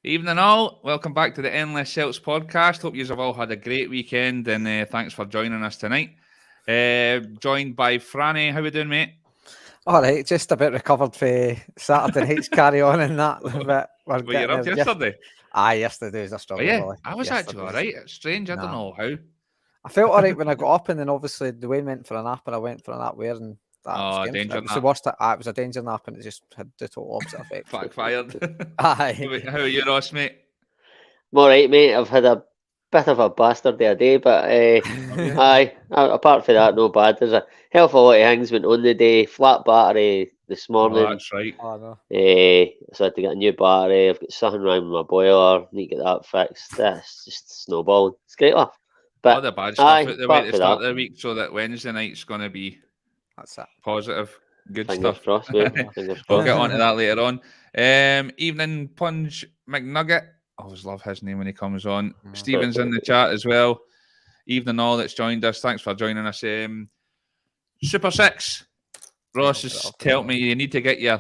Evening all, welcome back to the Endless Celts Podcast. Hope you have all had a great weekend and thanks for joining us tonight. Joined by Franny. How we doing, mate? All right, just a bit recovered for Saturday night's carry on and that. But we're Were you up there. yesterday? Yesterday was a Oh, struggle. yeah, Really. I was actually all right. It's strange, I don't know how. I felt all right when I got up, and then obviously the Wayne went for a nap, and I went for a nap wearing that. Danger It was nap. the worst. It was a danger nap, and it just had the total opposite effect. Backfired. Aye. How are you, Ross, mate? I'm all right, mate. I've had a bit of a bastard day a day, but aye. Apart from that, no bad. There's a hell of a lot of things went on the day. Flat battery this morning. Oh, that's right. Oh, no. So I had to get a new battery. I've got something wrong with my boiler. Need to get that fixed. That's just snowballing. It's great laugh. But All the bad stuff out the way to start the week, so that Wednesday night's going to be positive, good Fingers stuff. crossed, mate. Fingers We'll crossed. get on to that later on. Evening Punch McNugget. I always love his name when he comes on. Stephen's in the chat as well. Evening all that's joined us. Thanks for joining us. Super Six. Ross has told me you need to get your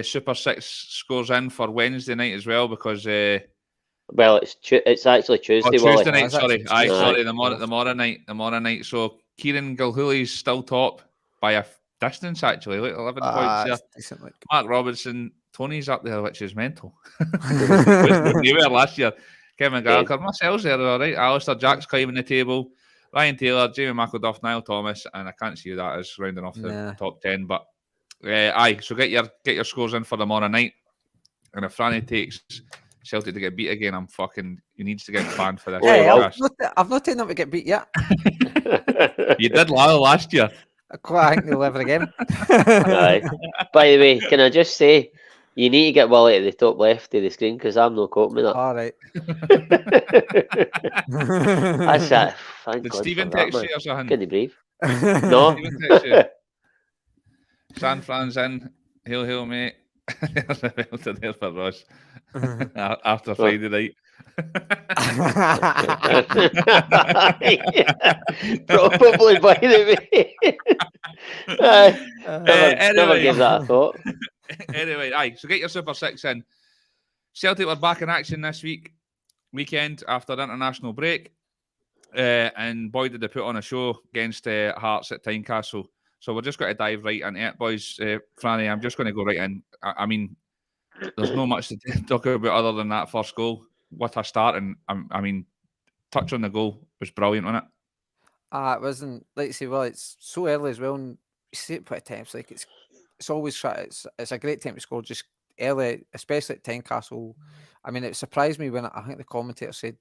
Super Six scores in for Wednesday night as well because... well, it's actually Tuesday. Tuesday night, sorry. Sorry, the morning night. So Kieran Gilhooley's still top by a distance, actually. Like 11 points there. Mark Robinson, Tony's up there, which is mental. You were last year. Kevin Gallagher, myself's there, all right. Alistair Jack's climbing the table. Ryan Taylor, Jamie McElduff, Niall Thomas, and I can't see who that is rounding off the top 10. But so get your scores in for the morning night. And if Franny takes Celtic to get beat again, he needs to get banned for this. Hey, I've not taken them to get beat yet. You did last year. I think they'll ever again. Aye. By the way, can I just say, you need to get Willie at the top left of the screen because I'm not coping with that. All right. That's it. Did Stephen text you or something? Can you breathe? No. San Fran's in. Hail, mate. There's a belter there for Ross after Friday night. Probably, by the way. Never gave that a thought. Anyway, so get your Super Six in. Celtic were back in action this weekend after the international break, and boy did they put on a show against Hearts at Tynecastle. So we're just going to dive right into it, boys. Franny, I'm just going to go right in. I mean, there's no much to talk about other than that first goal. What a start, and I mean, touch on the goal was brilliant, wasn't it? It wasn't, like you say, well, it's so early as well, and you see it put times, like it's always, it's a great time to score just early, especially at Tynecastle. I mean, it surprised me when I think the commentator said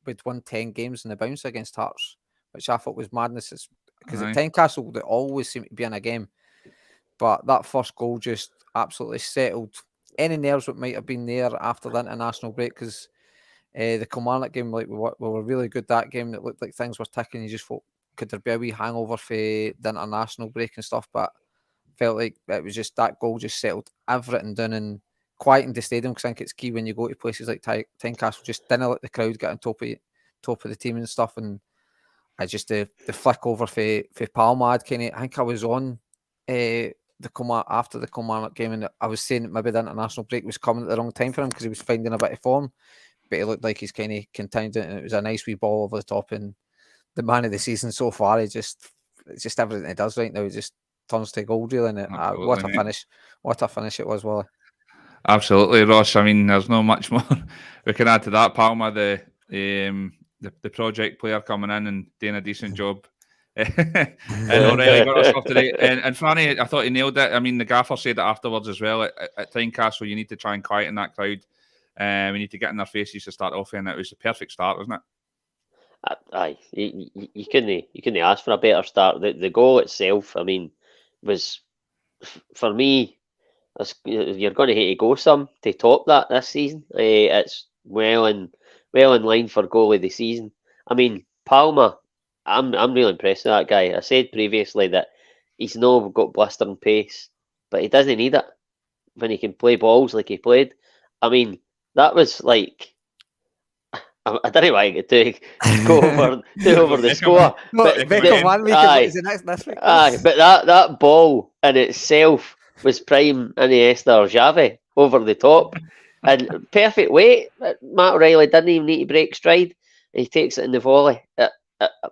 we'd won 10 games in the bounce against Hearts, which I thought was madness. Because at Tynecastle, they always seem to be in a game. But that first goal just absolutely settled any nerves that might have been there after the international break. Because the Kilmarnock game, like we were really good that game. It looked like things were ticking. You just thought, could there be a wee hangover for the international break and stuff? But felt like it was just that goal just settled everything down and quietened the stadium. Because I think it's key when you go to places like Tynecastle, just didn't let the crowd get on top of the team and stuff. And I just the flick over for Palma. I think I was on after the Kilmarnock game, and I was saying that maybe the international break was coming at the wrong time for him because he was finding a bit of form, but he looked like he's kind of contained it, and it was a nice wee ball over the top. And the man of the season so far, it's just everything he does right now. He just turns to gold, really. And what a finish! What a finish it was, Willie. Absolutely, Ross. I mean, there's no much more we can add to that. Palma, the project player coming in and doing a decent job. And O'Reilly got us off today. And Franny, I thought he nailed it. I mean, the gaffer said it afterwards as well. At Tynecastle, you need to try and quieten that crowd. We need to get in their faces to start off, and it was the perfect start, wasn't it? Aye, you couldn't ask for a better start. The goal itself, I mean, was for me. You're going to hate to go some to top that this season. It's well in line for goal of the season. I mean, Palma, I'm really impressed with that guy. I said previously that he's not got blistering pace, but he doesn't need it when he can play balls like he played. I mean, that was like, I don't know why I get to go over the score. But that ball in itself was prime Iniesta or Xavi over the top. And perfect weight. Matt O'Reilly didn't even need to break stride. He takes it in the volley.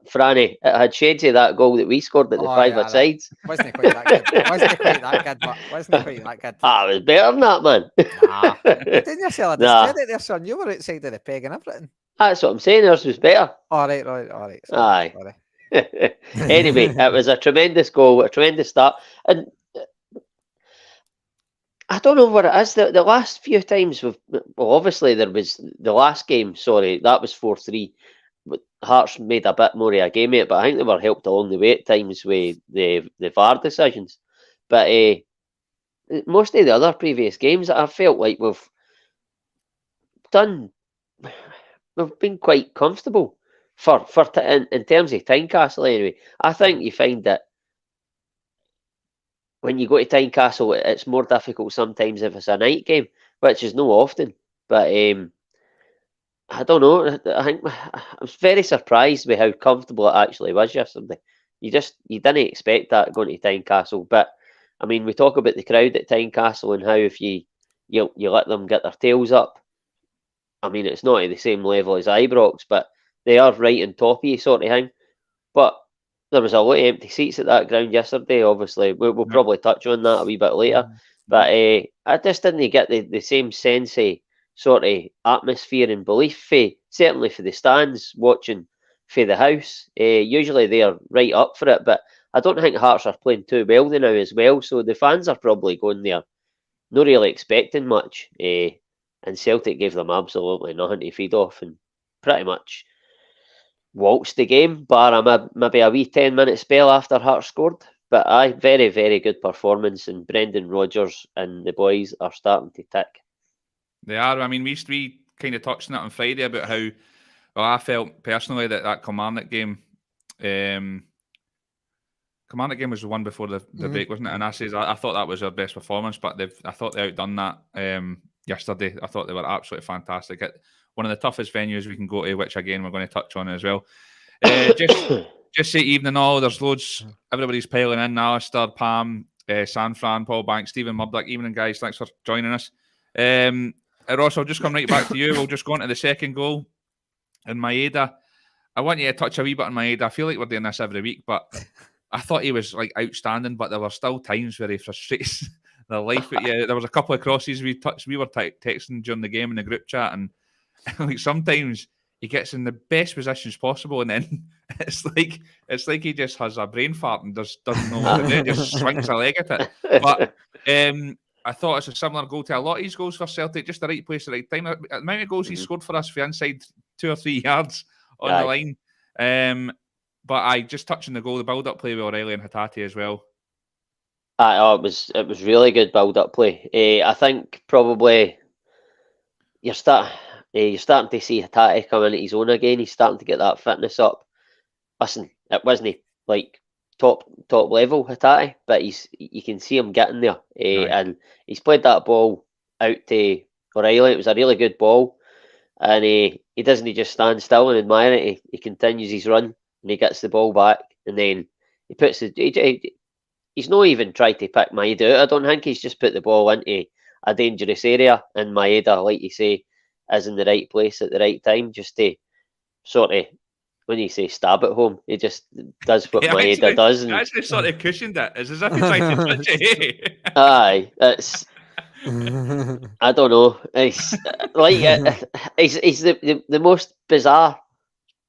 Franny, it had shades of that goal that we scored at the five-a-sides. Wasn't quite that good. Wasn't quite that good, but wasn't quite that good. Ah, it was better than that, man. Nah. Didn't you sell a discredit there, son? You were outside of the peg and everything. That's what I'm saying. Yours was better. All right. Aye. Anyway, it was a tremendous goal, a tremendous start. And I don't know what it is. The last few times obviously there was the last game, that was 4-3. Hearts made a bit more of a game of it, but I think they were helped along the way at times with the VAR decisions. But most of the other previous games, I felt like we've been quite comfortable in terms of Tynecastle anyway. I think you find that when you go to Tynecastle, it's more difficult sometimes if it's a night game, which is no often. But I don't know. I think I was very surprised with how comfortable it actually was yesterday. You didn't expect that going to Tynecastle. But I mean, we talk about the crowd at Tynecastle and how if you let them get their tails up. I mean, it's not at the same level as Ibrox, but they are right on top of you, sort of thing. But there was a lot of empty seats at that ground yesterday. Obviously, we'll probably touch on that a wee bit later. But I just didn't get the same sense of sort of atmosphere and belief, certainly for the stands watching for the house. Usually they are right up for it, but I don't think Hearts are playing too well now as well. So the fans are probably going there, not really expecting much. And Celtic gave them absolutely nothing to feed off and pretty much waltzed the game, bar maybe a wee 10-minute spell after Hearts scored. But very, very good performance, and Brendan Rodgers and the boys are starting to tick. They are. I mean, we kind of touched on it on Friday about how, well, I felt personally that Kilmarnock game, Kilmarnock game was the one before the break, wasn't it? And I thought that was their best performance, but I thought they outdone that yesterday. I thought they were absolutely fantastic. One of the toughest venues we can go to, which again we're going to touch on as well. Just say evening all. There's loads. Everybody's piling in. Alistair, Pam, San Fran, Paul Banks, Stephen Murdoch. Evening, guys. Thanks for joining us. Ross, I'll just come right back to you. We'll just go into the second goal. And Maeda, I want you to touch a wee bit on Maeda. I feel like we're doing this every week, but I thought he was like outstanding, but there were still times where he frustrates the life at you. There was a couple of crosses we touched. We were texting during the game in the group chat, and like sometimes he gets in the best positions possible, and then it's like he just has a brain fart and doesn't know what to do. Just swings a leg at it. But I thought it's a similar goal to a lot of his goals for Celtic, just the right place at the right time. The amount of goals he scored for us for inside 2 or 3 yards on the line. But I just touching the goal, the build-up play with O'Reilly and Hatate as well. It was really good build-up play. I think probably you're starting to see Hatate come into his own again. He's starting to get that fitness up. Listen, it wasn't like top level Hatate, but you can see him getting there. And he's played that ball out to O'Reilly. It was a really good ball, and he doesn't just stand still and admire it. He continues his run, and he gets the ball back, and then he puts he's not even tried to pick Maeda out. I don't think he's just put the ball into a dangerous area, and Maeda, like you say, is in the right place at the right time, just to sort of, when you say stab at home, he just does what Maeda does. And actually sort of cushioned it. It's as if he tried to touch it. Aye, it's. I don't know. It's like he's the most bizarre,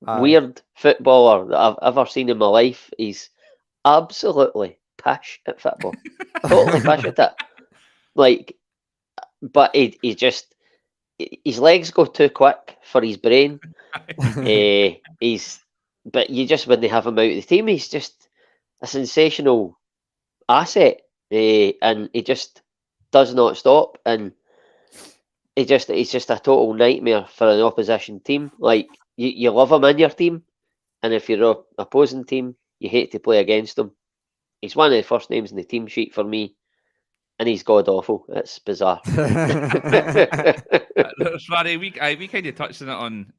weird footballer that I've ever seen in my life. He's absolutely pish at football, totally pish at it. Like, but he just. His legs go too quick for his brain. But you just wouldn't have him out of the team. He's just a sensational asset, and he just does not stop. And he's just a total nightmare for an opposition team. Like you love him in your team, and if you're an opposing team, you hate to play against him. He's one of the first names in the team sheet for me. And he's god awful. It's bizarre. Sorry, we kind of touched on it on.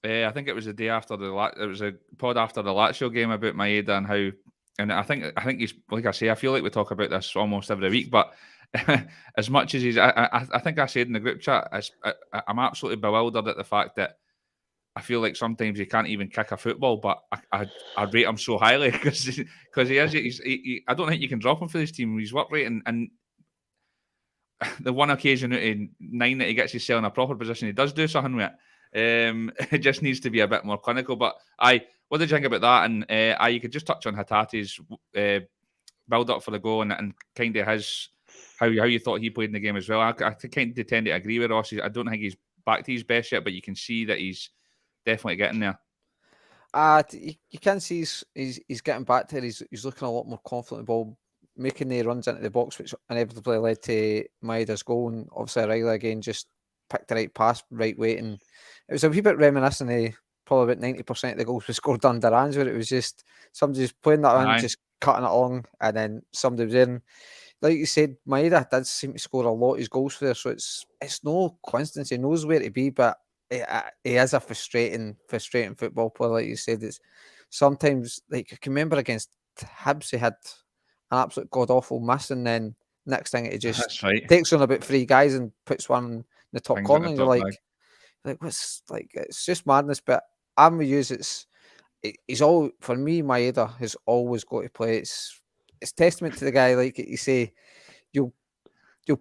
I think it was the day after it was a pod after the Lazio game about Maeda and how. And I think he's, like I say, I feel like we talk about this almost every week, but as much as I think I said in the group chat, I'm absolutely bewildered at the fact that I feel like sometimes he can't even kick a football, but I rate him so highly because he is. I don't think you can drop him for this team. He's work rate and the one occasion out of 9 that he gets himself in a proper position, he does do something with it. It just needs to be a bit more clinical. But what did you think about that? And you could just touch on Hatate's build up for the goal and kind of his how you thought he played in the game as well. I kind of tend to agree with Ross. I don't think he's back to his best yet, but you can see that he's definitely getting there. You can see he's getting back there. He's looking a lot more confident in the ball, making the runs into the box, which inevitably led to Maeda's goal. And obviously, Riley again just picked the right pass, right weight, and it was a wee bit reminiscent of probably about 90% of the goals we scored under Ange, where it was just somebody just playing that in, just cutting it along, and then somebody was in. Like you said, Maeda does seem to score a lot of his goals for there, so it's no coincidence. He knows where to be, but he is a frustrating football player. Like you said, it's sometimes like I can remember against Hibs, he had an absolute god awful miss, and then next thing it just takes on about 3 guys and puts one in the top corner. And you're like what's like it's just madness. But I'm with you. He's all for me. Maeda has always got to play. It's testament to the guy. Like you say, you'll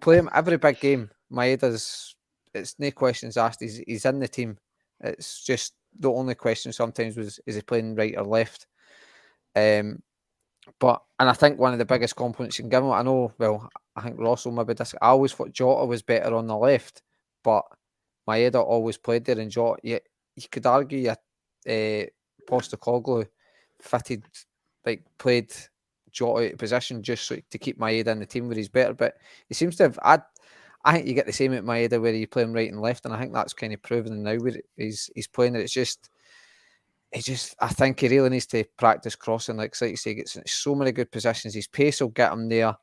play him every big game. Maeda's it's no questions asked. He's in the team. It's just the only question sometimes was is he playing right or left. But I think one of the biggest compliments you can give him, I think Ross will maybe I always thought Jota was better on the left, but Maeda always played there, and Jota, you could argue Postecoglou played Jota out of position just so to keep Maeda in the team where he's better, but he seems to have I think you get the same at Maeda where you play him right and left, and I think that's kind of proven now where he's playing it. I think he really needs to practice crossing. Like you say, he gets in so many good positions. His pace will get him there.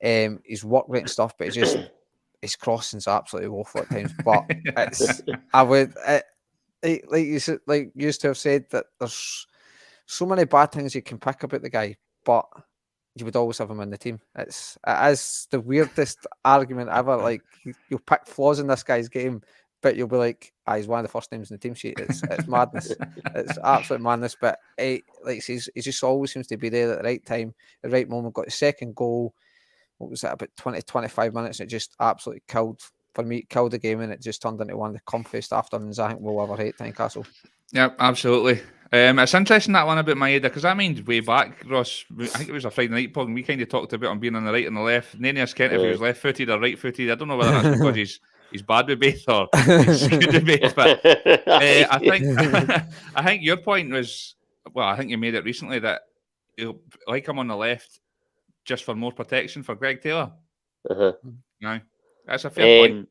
His work rate and stuff, but his crossing's absolutely woeful at times. But like you used to have said that there's so many bad things you can pick about the guy, but you would always have him in the team. It is the weirdest argument ever. Like you'll pick flaws in this guy's game, but you'll be like, he's one of the first names in the team sheet. It's madness. It's absolute madness. But he just always seems to be there at the right time, the right moment. Got the second goal. What was that? About 20-25 minutes. And it just absolutely killed the game, and it just turned into one of the comfiest afternoons I think we'll ever hate Tynecastle. Yeah, absolutely. It's interesting that one about Maeda, because I mean way back, Ross, I think it was a Friday night pod, and we kind of talked about him being on the right and the left. None of us Kent if he was left-footed or right-footed. I don't know whether that's because he's bad with both or he's good with both. But I think your point was, well, I think you made it recently that you like him on the left just for more protection for Greg Taylor. No, that's a fair point.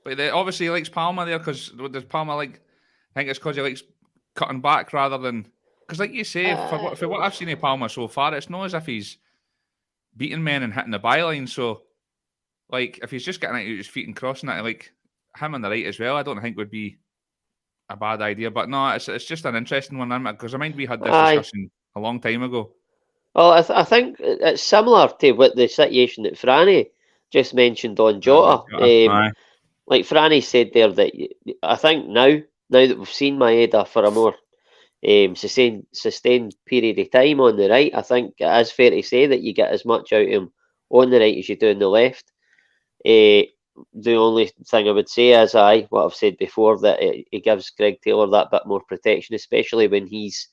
But obviously he likes Palmer there because does Palmer like? I think it's because he likes cutting back rather than because, like you say, for what I've seen of Palmer so far, it's not as if he's beating men and hitting the byline. So, like, if he's just getting out his feet and crossing it, like him on the right as well, I don't think would be a bad idea. But no, it's just an interesting one because I mind we had this discussion a long time ago. Well, I think it's similar to what the situation that Franny just mentioned on Jota. Like Franny said there, that I think now that we've seen Maeda for a more sustained period of time on the right, I think it is fair to say that you get as much out of him on the right as you do on the left. The only thing I would say is what I've said before, that it gives Greg Taylor that bit more protection, especially when he's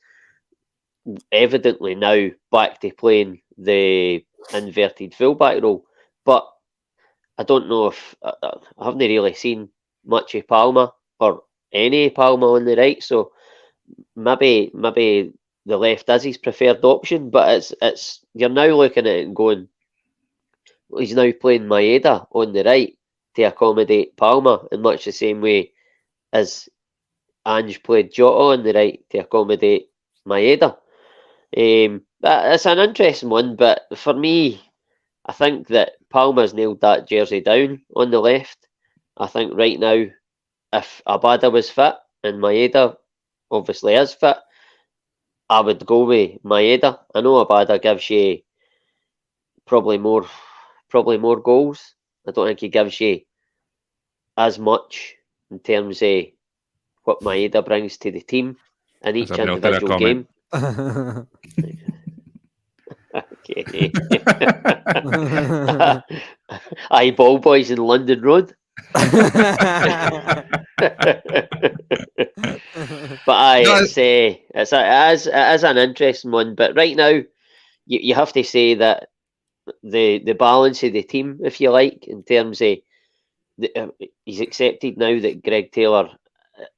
evidently now back to playing the inverted fullback role. But I don't know if I haven't really seen much of Palmer or any Palmer on the right, so maybe the left is his preferred option. But it's you're now looking at it and going, well, he's now playing Maeda on the right to accommodate Palmer in much the same way as Ange played Jota on the right to accommodate Maeda. It's an interesting one, but for me, I think that Palmer's nailed that jersey down on the left. I think right now, if Abada was fit and Maeda obviously is fit, I would go with Maeda. I know Abada gives you probably more goals. I don't think he gives you as much in terms of what Maeda brings to the team in each individual game. Okay. Aye, ball boys in London Road. But aye, it is an interesting one. But right now, you have to say that the balance of the team, if you like, in terms of he's accepted now that Greg Taylor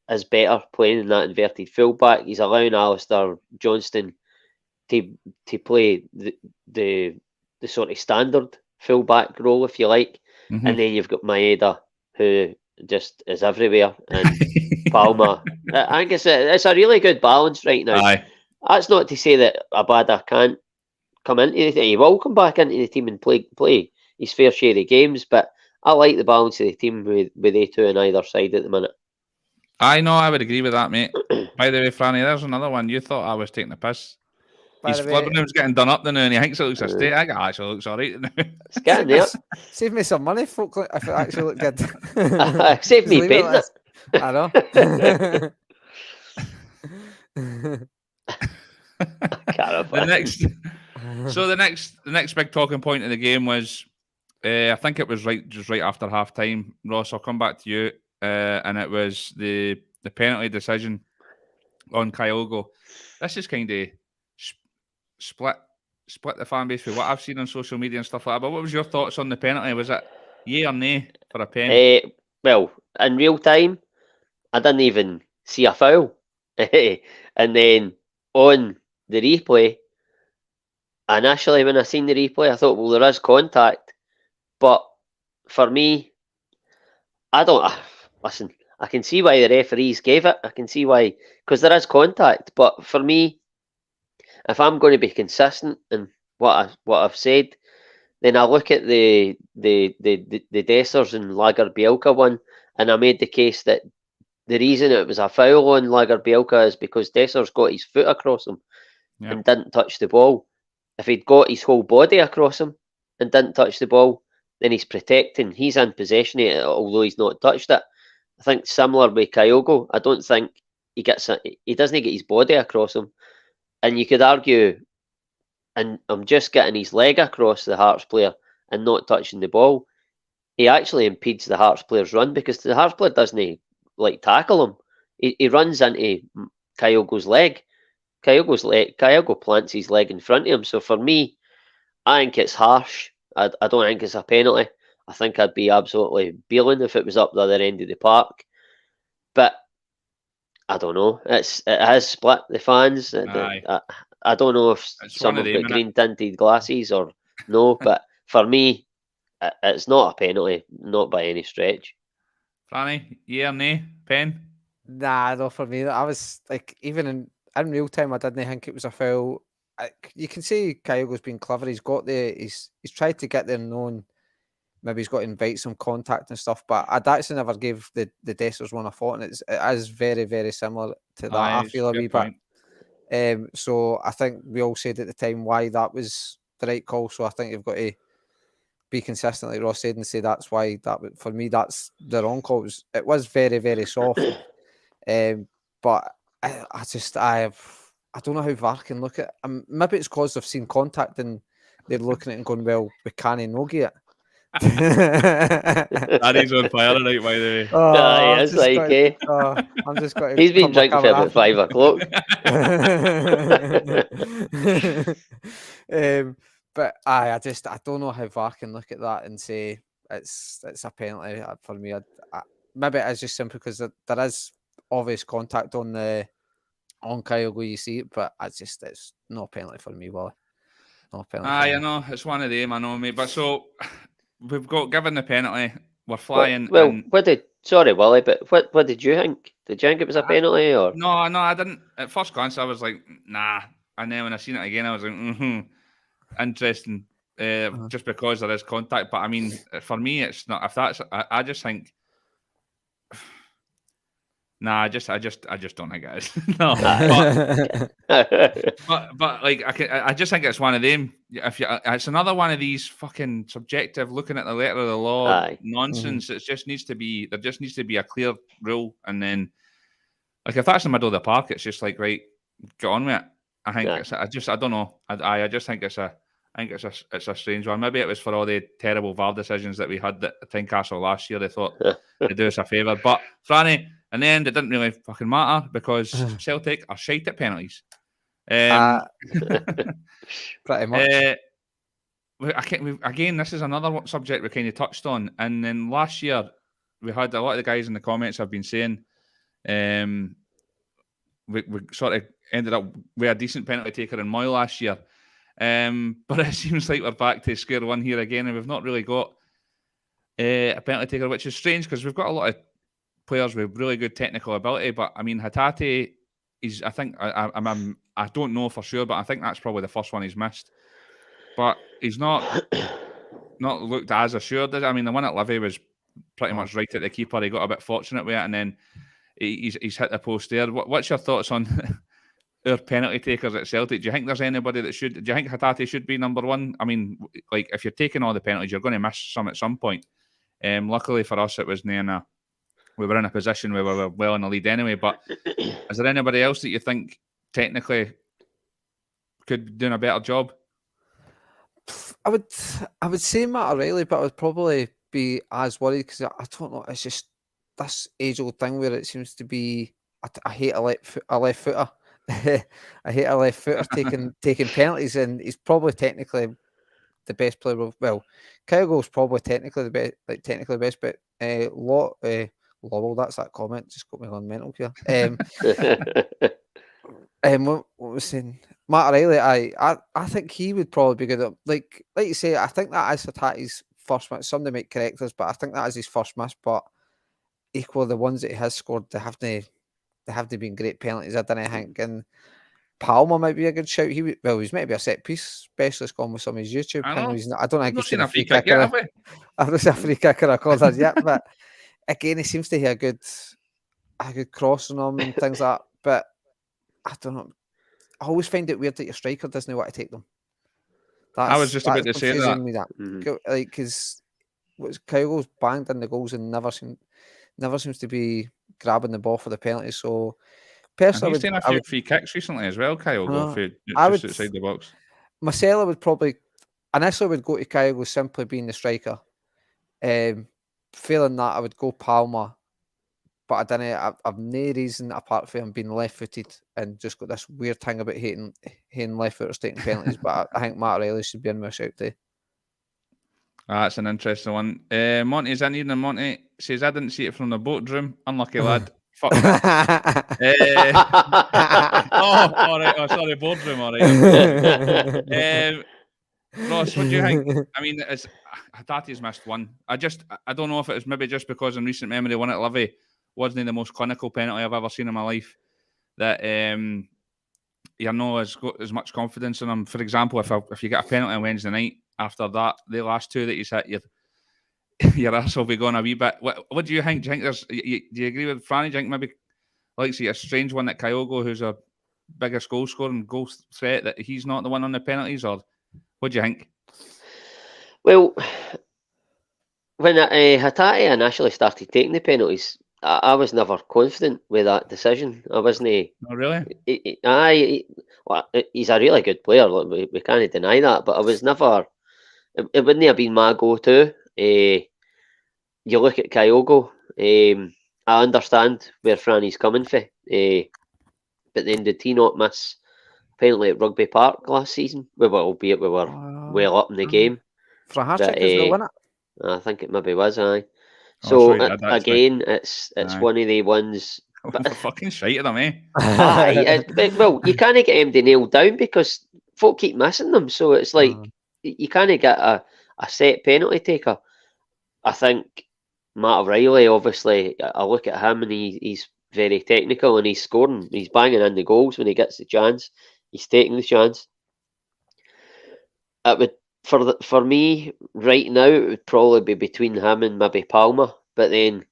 is better playing in that inverted fullback. He's allowing Alistair Johnston to play the sort of standard fullback role, if you like, and then you've got Maeda, who just is everywhere, and Palmer. I think it's a really good balance right now. Aye. That's not to say that Abada can't come into the team. He will come back into the team and play his fair share of games, but I like the balance of the team with they two on either side at the minute. I know, I would agree with that, mate. By the way, Franny, there's another one. You thought I was taking the piss. His Flibberham's getting done up now, and he thinks it looks a state. I actually looks all right now. It's getting there. Save me some money, folk, if it actually looked good. Save me painting it. I know. The next big talking point of the game was, I think it was just right after half time. Ross, I'll come back to you, and it was the penalty decision on Kyogo. This is kind of split the fan base for what I've seen on social media and stuff like that. But what was your thoughts on the penalty? Was it yay or nay for a pen? Well, in real time, I didn't even see a foul. And then on the replay, initially when I seen the replay, I thought, well, there is contact. But for me, listen, I can see why the referees gave it. I can see why, because there is contact. But for me, if I'm going to be consistent in what I've said, then I look at the Dessers and Lagerbielke one, and I made the case that the reason it was a foul on Lagerbielke is because Dessers got his foot across him and didn't touch the ball. If he'd got his whole body across him and didn't touch the ball, then he's protecting. He's in possession of it, although he's not touched it. I think similar with Kyogo. I don't think he doesn't get his body across him. And you could argue, and I'm just getting his leg across the Hearts player and not touching the ball. He actually impedes the Hearts player's run because the Hearts player doesn't tackle him. He runs into Kyogo's leg. Kyogo plants his leg in front of him. So for me, I think it's harsh. I don't think it's a penalty. I think I'd be absolutely beeling if it was up the other end of the park. But I don't know. It has split the fans. I don't know if some have got green tinted glasses or no, but for me, it's not a penalty, not by any stretch. Franny, yeah or nay? Pen? Nah, no, for me, I was like, even in real time, I didn't think it was a foul. You can see Kyogo's been clever. He's got he's tried to get there known. Maybe he's got to invite some contact and stuff, but I'd actually never gave the Dessers one a thought, and it is very, very similar to that. I feel a wee bit. So I think we all said at the time why that was the right call. So I think you've got to be consistent, like Ross said, and say that's why for me that's the wrong call. It was very, very soft. But I don't know how VAR can look at it. Maybe it's because they've seen contact and they're looking at it and going, well, we can't no-gi it. Daddy's on fire tonight, by the way. I'm just going to he's been drinking for about 5 o'clock. But I don't know how VAR can look at that and say it's a penalty for me. Maybe it is just simply because there is obvious contact on Kyogo, you see it, but it's no penalty for me, Wally. No penalty. I know it's one of them, I know, mate. But so we've got given the penalty, we're flying. Sorry, Wally, but what did you think? Did you think it was a penalty or no? I didn't. At first glance, I was like, nah, and then when I seen it again, I was like, interesting. Just because there is contact, but I mean, for me, it's not. If that's, I just think Nah, I just don't think it is. No, but like I just think it's one of them. If it's another one of these fucking subjective, looking at the letter of the law nonsense. It just needs to be there. Just needs to be a clear rule, and then like if that's in the middle of the park, it's just like right, get on with it. I think I don't know. I just think it's a strange one. Maybe it was for all the terrible VAR decisions that we had at Tynecastle last year. They thought they'd do us a favour, but Franny. In the end, it didn't really fucking matter because Celtic are shite at penalties. Pretty much. Again, this is another subject we kind of touched on. And then last year, we had a lot of the guys in the comments have been saying we sort of ended up with a decent penalty taker in Moyle last year. But it seems like we're back to square one here again, and we've not really got a penalty taker, which is strange because we've got a lot of players with really good technical ability, but I mean Hatate is. I think I don't know for sure, but I think that's probably the first one he's missed. But he's not looked as assured. I mean, the one at Livy was pretty much right at the keeper. He got a bit fortunate with it, and then he's hit the post there. What's your thoughts on our penalty takers at Celtic? Do you think there's anybody that should? Do you think Hatate should be number one? I mean, like if you're taking all the penalties, you're going to miss some at some point. Luckily for us, it was near we were in a position where we were well in the lead anyway, but is there anybody else that you think technically could be doing a better job? I would say Matt O'Reilly, but I would probably be as worried because I don't know. It's just this age-old thing where it seems to be. I hate a left footer. I hate a left footer taking penalties, and he's probably technically the best player. Well, Kyogo's probably technically the best, but Lowell, that's that comment. Just got me on mental here. What was saying? Matt O'Reilly, I think he would probably be good at like you say. I think that is Hatate's first miss. Somebody might correct us, but I think that is his first miss. But equally, the ones that he has scored, they have to been great penalties. I don't think. And Palmer might be a good shout. He's maybe a set piece specialist gone with some of his YouTube things. I don't think he's seen a free kicker. I've not seen a free kicker recorded yet, but. Again, he seems to have a good cross on him and things like that. But I don't know. I always find it weird that your striker doesn't want to take them. I was just about to say that. Like, because Kyogo's banged in the goals and never seems to be grabbing the ball for the penalty. So, personally, he's taken a few free kicks recently as well, Kyogo, just outside the box. Marcelo would probably initially would go to Kyogo simply being the striker. Feeling that I would go Palmer, but I don't. I've no reason apart from him being left-footed and just got this weird thing about hating left-footers taking penalties. But I think Matt O'Reilly should be in my shout too. That's an interesting one. Monty's in here, and Monty says I didn't see it from the boat room. Unlucky lad. Fuck. All right. Oh, sorry, boardroom. All right. Ross, what do you think? I mean, Hatate's missed one. I don't know if it was maybe just because in recent memory, one at Livy wasn't the most clinical penalty I've ever seen in my life. That has got as much confidence in him. For example, if you get a penalty on Wednesday night, after that, the last two that he's hit, your ass will be going a wee bit. What do you think? Do you think do you agree with Franny? Do you think maybe like see a strange one that Kyogo, who's a biggest goal scorer and goal threat, that he's not the one on the penalties, or what do you think? Well, when Hatate initially started taking the penalties, I was never confident with that decision. I wasn't. Oh, really? He's a really good player. We can't deny that. But I was never. It wouldn't have been my go-to. You look at Kyogo. I understand where Franny's coming from. But then did he not miss penalty at Rugby Park last season? Albeit we were well up in the game. For a hat-trick as well, wasn't it? I think it maybe was, aye. So again, it's one of the ones. But fucking shite at them, eh? Well, you can't get them nailed down because folk keep missing them. So it's like you can't get a set penalty taker. I think Matt O'Reilly, obviously, I look at him and he's very technical and he's scoring. He's banging in the goals when he gets the chance. He's taking the chance. It would for me right now. It would probably be between him and maybe Palmer. But then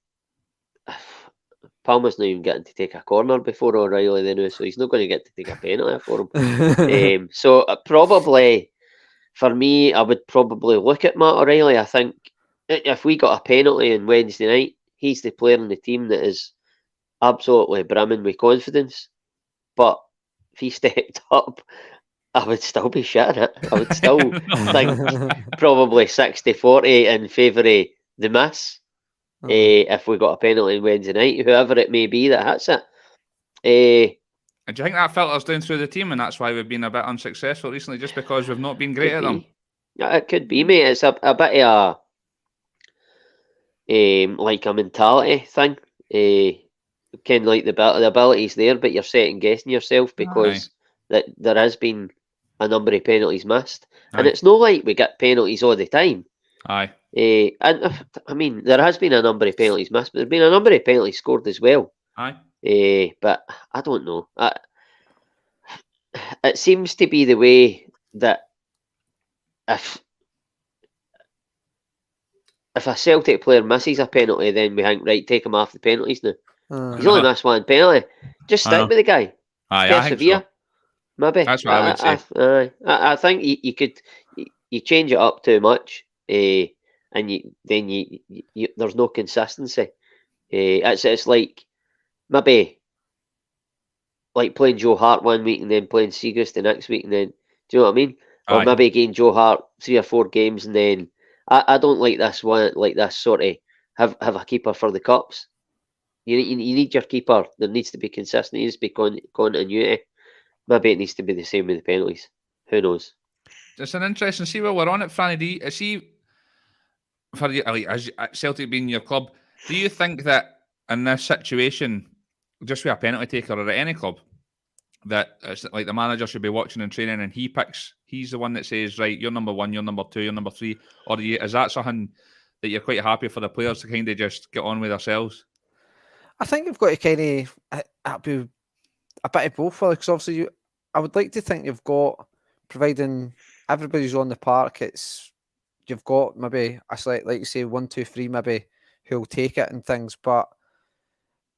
Palmer's not even getting to take a corner before O'Reilly then, so he's not going to get to take a penalty for him. So probably, for me, I would probably look at Matt O'Reilly. I think if we got a penalty on Wednesday night, he's the player in the team that is absolutely brimming with confidence. But if he stepped up, I would still be shitting it. I would still think probably 60-40 in favour of the miss. If we got a penalty on Wednesday night, whoever it may be that hits it. And do you think that filters down through the team, and that's why we've been a bit unsuccessful recently, just because we've not been great at them? Yeah, it could be, mate. It's a bit of like a mentality thing. Kind of like the ability's there, but you're second guessing yourself because that there has been a number of penalties missed, and it's not like we get penalties all the time. Aye. And I mean, there has been a number of penalties missed, but there's been a number of penalties scored as well. Aye. But I don't know. It seems to be the way that if a Celtic player misses a penalty, then we think, right, take him off the penalties now. He's only missed one penalty. Just stick with the guy. Aye, persevere. I think so. Maybe. That's what I would say. I think you could you change it up too much, and then there's no consistency. It's like maybe like playing Joe Hart one week and then playing Seagrass the next week, and then do you know what I mean? Or maybe again Joe Hart 3 or 4 games, and then I don't like this one, like this sort of have a keeper for the cups. You need your keeper. There needs to be consistency. There needs to be continuity. Maybe it needs to be the same with the penalties. Who knows? It's an interesting. See where we're on it, Franny. Do you see, for you, like, as Celtic being your club, do you think that in this situation, just with a penalty taker or at any club, that it's like the manager should be watching and training, and he's the one that says, right, you're number 1, you're number 2, you're number 3, or is that something that you're quite happy for the players to kind of just get on with themselves? I think you've got to kind of be a bit of both, because obviously I would like to think you've got, providing everybody's on the park, you've got maybe a slight, like you say, 1, 2, 3 maybe who'll take it and things, but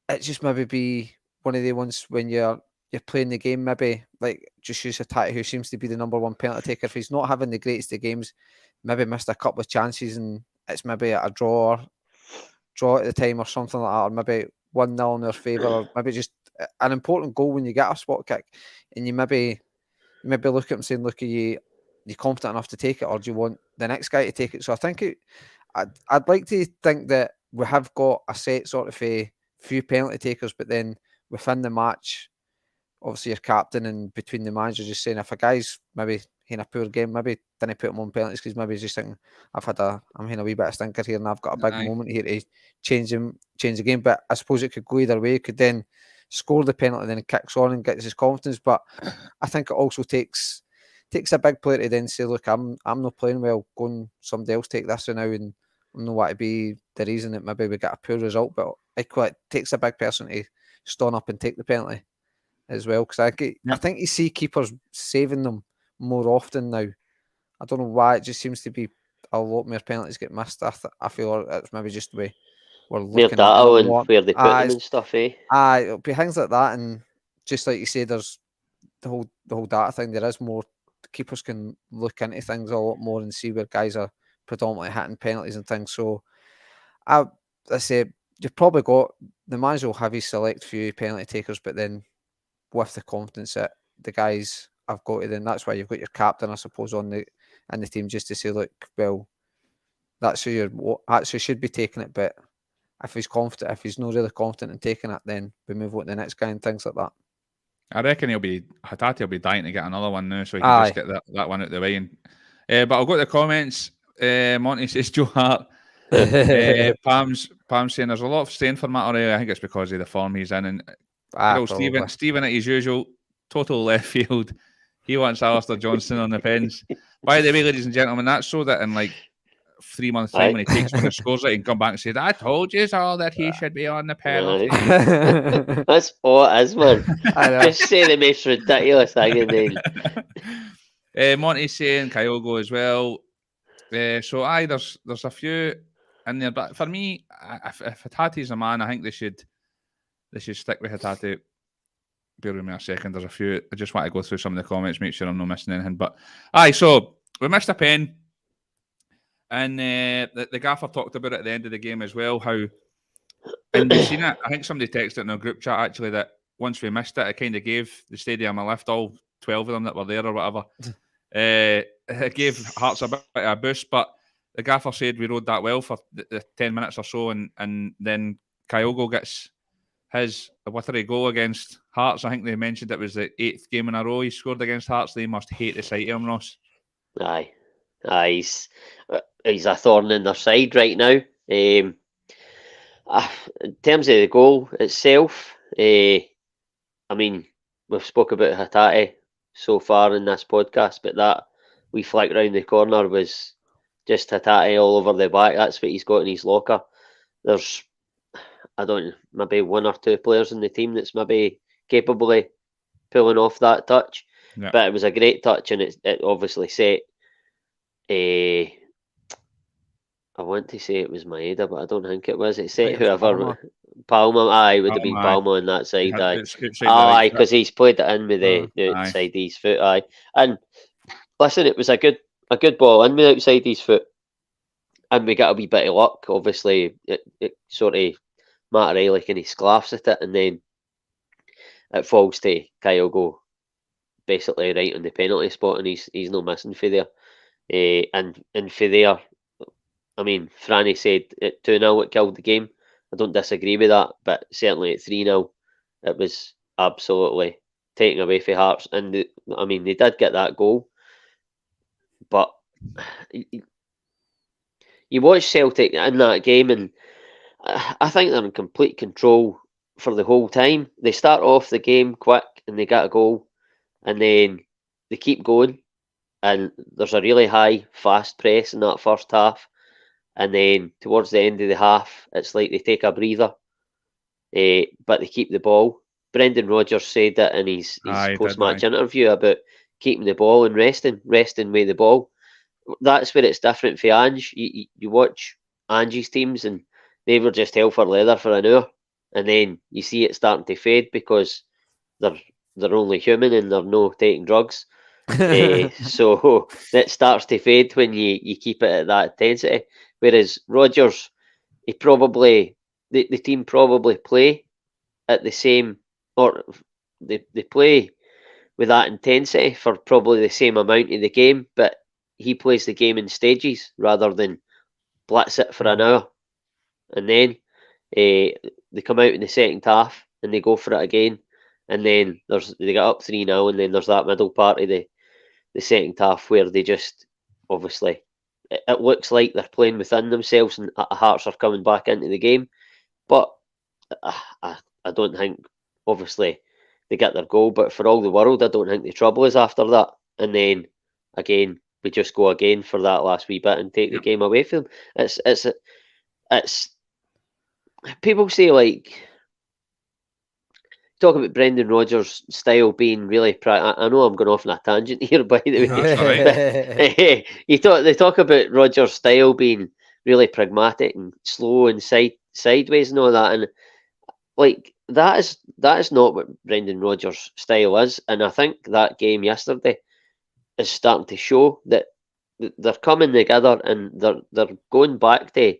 it's just maybe be one of the ones when you're playing the game, maybe like just use Hatate, who seems to be the number 1 penalty taker. If he's not having the greatest of games, maybe missed a couple of chances and it's maybe a draw at the time or something like that, or maybe 1-0 in their favour, or maybe just an important goal when you get a spot kick, and you maybe look at him saying, look, are you confident enough to take it, or do you want the next guy to take it? So I think I'd like to think that we have got a set sort of a few penalty takers, but then within the match, obviously your captain and between the managers just saying, if a guy's maybe in a poor game, maybe then I put him on penalties, because maybe he's just thinking, I'm in a wee bit of stinker here and I've got a big moment here to change the game. But I suppose it could go either way. It could then score the penalty, then he kicks on and gets his confidence. But I think it also takes a big player to then say, look, I'm not playing well, go and somebody else take this now, and I'm not want to be the reason that maybe we get a poor result. But it takes a big person to stand up and take the penalty as well, because I think you see keepers saving them more often now. I don't know why, it just seems to be a lot more penalties get missed. I feel it's maybe just the way we're looking at it. And where they put them and stuff, eh? It'll be things like that, and just like you say, there's the whole data thing. There is more, keepers can look into things a lot more and see where guys are predominantly hitting penalties and things. So I say you've probably got, the manager will have his select few penalty takers, but then with the confidence that the guys have got to, then that's why you've got your captain, I suppose, in the team, just to say, look, well, that's who should be taking it. But if he's confident, if he's not really confident in taking it, then we move on to the next guy and things like that. I reckon Hatate will be dying to get another one now, so he can just get that one out of the way. And but I'll go to the comments. Monty says Joe Hart. Pam's saying there's a lot of staying for Matt O'Reilly. I think it's because of the form he's in. And Stephen at his usual, total left field. He wants Alistair Johnston on the pens. By the way, ladies and gentlemen, that's so that in like 3 months' time, when he takes one and scores it, he can come back and say, I told you all that he should be on the penalty. That's all it is, man. Just say the most ridiculous thing and then. Monty's saying Kyogo as well. So there's a few in there, but for me, if Hatate's a man, I think they should they should stick with Hatate. Bear with me a second. There's a few. I just want to go through some of the comments, make sure I'm not missing anything. But so we missed a pen, and the gaffer talked about it at the end of the game as well. How, and we've seen it. I think somebody texted in our group chat actually that once we missed it, it kind of gave the stadium a lift. All 12 of them that were there or whatever. It gave Hearts a bit of a boost, but the gaffer said we rode that well for the 10 minutes or so, and then Kyogo gets his watery goal against Hearts. I think they mentioned it was the 8th game in a row he scored against Hearts. They must hate the sight of him, Ross. Aye, he's a thorn in their side right now. In terms of the goal itself, I mean, we've spoke about Hatate so far in this podcast, but that wee flick round the corner was just Hatate all over the back. That's what he's got in his locker. There's, I don't know, maybe one or two players in the team that's maybe capable of pulling off that touch. Yeah. But it was a great touch, and it obviously set I want to say it was Maeda, but I don't think it was. It set whoever. Palmer, it would have been Palmer on that side, because he's played it in with the outside of his foot, And listen, it was a good ball in with the outside of his foot, and we got a wee bit of luck. Obviously, it sort of Matt Riley kind of sclaffs at it, and then it falls to Kyogo, basically right on the penalty spot, and he's no missing for there. And for there, I mean, Franny said at 2-0 it killed the game. I don't disagree with that, but certainly at 3-0, it was absolutely taken away from Hearts. And I mean, they did get that goal, but you watch Celtic in that game, and I think they're in complete control for the whole time. They start off the game quick and they get a goal, and then they keep going, and there's a really high, fast press in that first half. And then towards the end of the half, it's like they take a breather, but they keep the ball. Brendan Rodgers said that in his post-match interview about keeping the ball and resting with the ball. That's where it's different for Ange. You watch Ange's teams, and they were just hell for leather for an hour, and then you see it starting to fade because they're only human and they're no taking drugs. So it starts to fade when you keep it at that intensity. Whereas Rodgers, the team probably play at the same, or they play with that intensity for probably the same amount of the game, but he plays the game in stages rather than blitz it for an hour. And then they come out in the second half and they go for it again. And then they get up 3-0, and then there's that middle part of the second half where they just, obviously, it looks like they're playing within themselves and Hearts are coming back into the game. But I don't think, obviously, they get their goal, but for all the world, I don't think the trouble is after that. And then, again, we just go again for that last wee bit and take the game away from them. It's people say, like, talk about Brendan Rodgers' style being really... I know I'm going off on a tangent here, by the way. They talk about Rodgers' style being really pragmatic and slow and sideways and all that. And like that is not what Brendan Rodgers' style is. And I think that game yesterday is starting to show that they're coming together, and they're going back to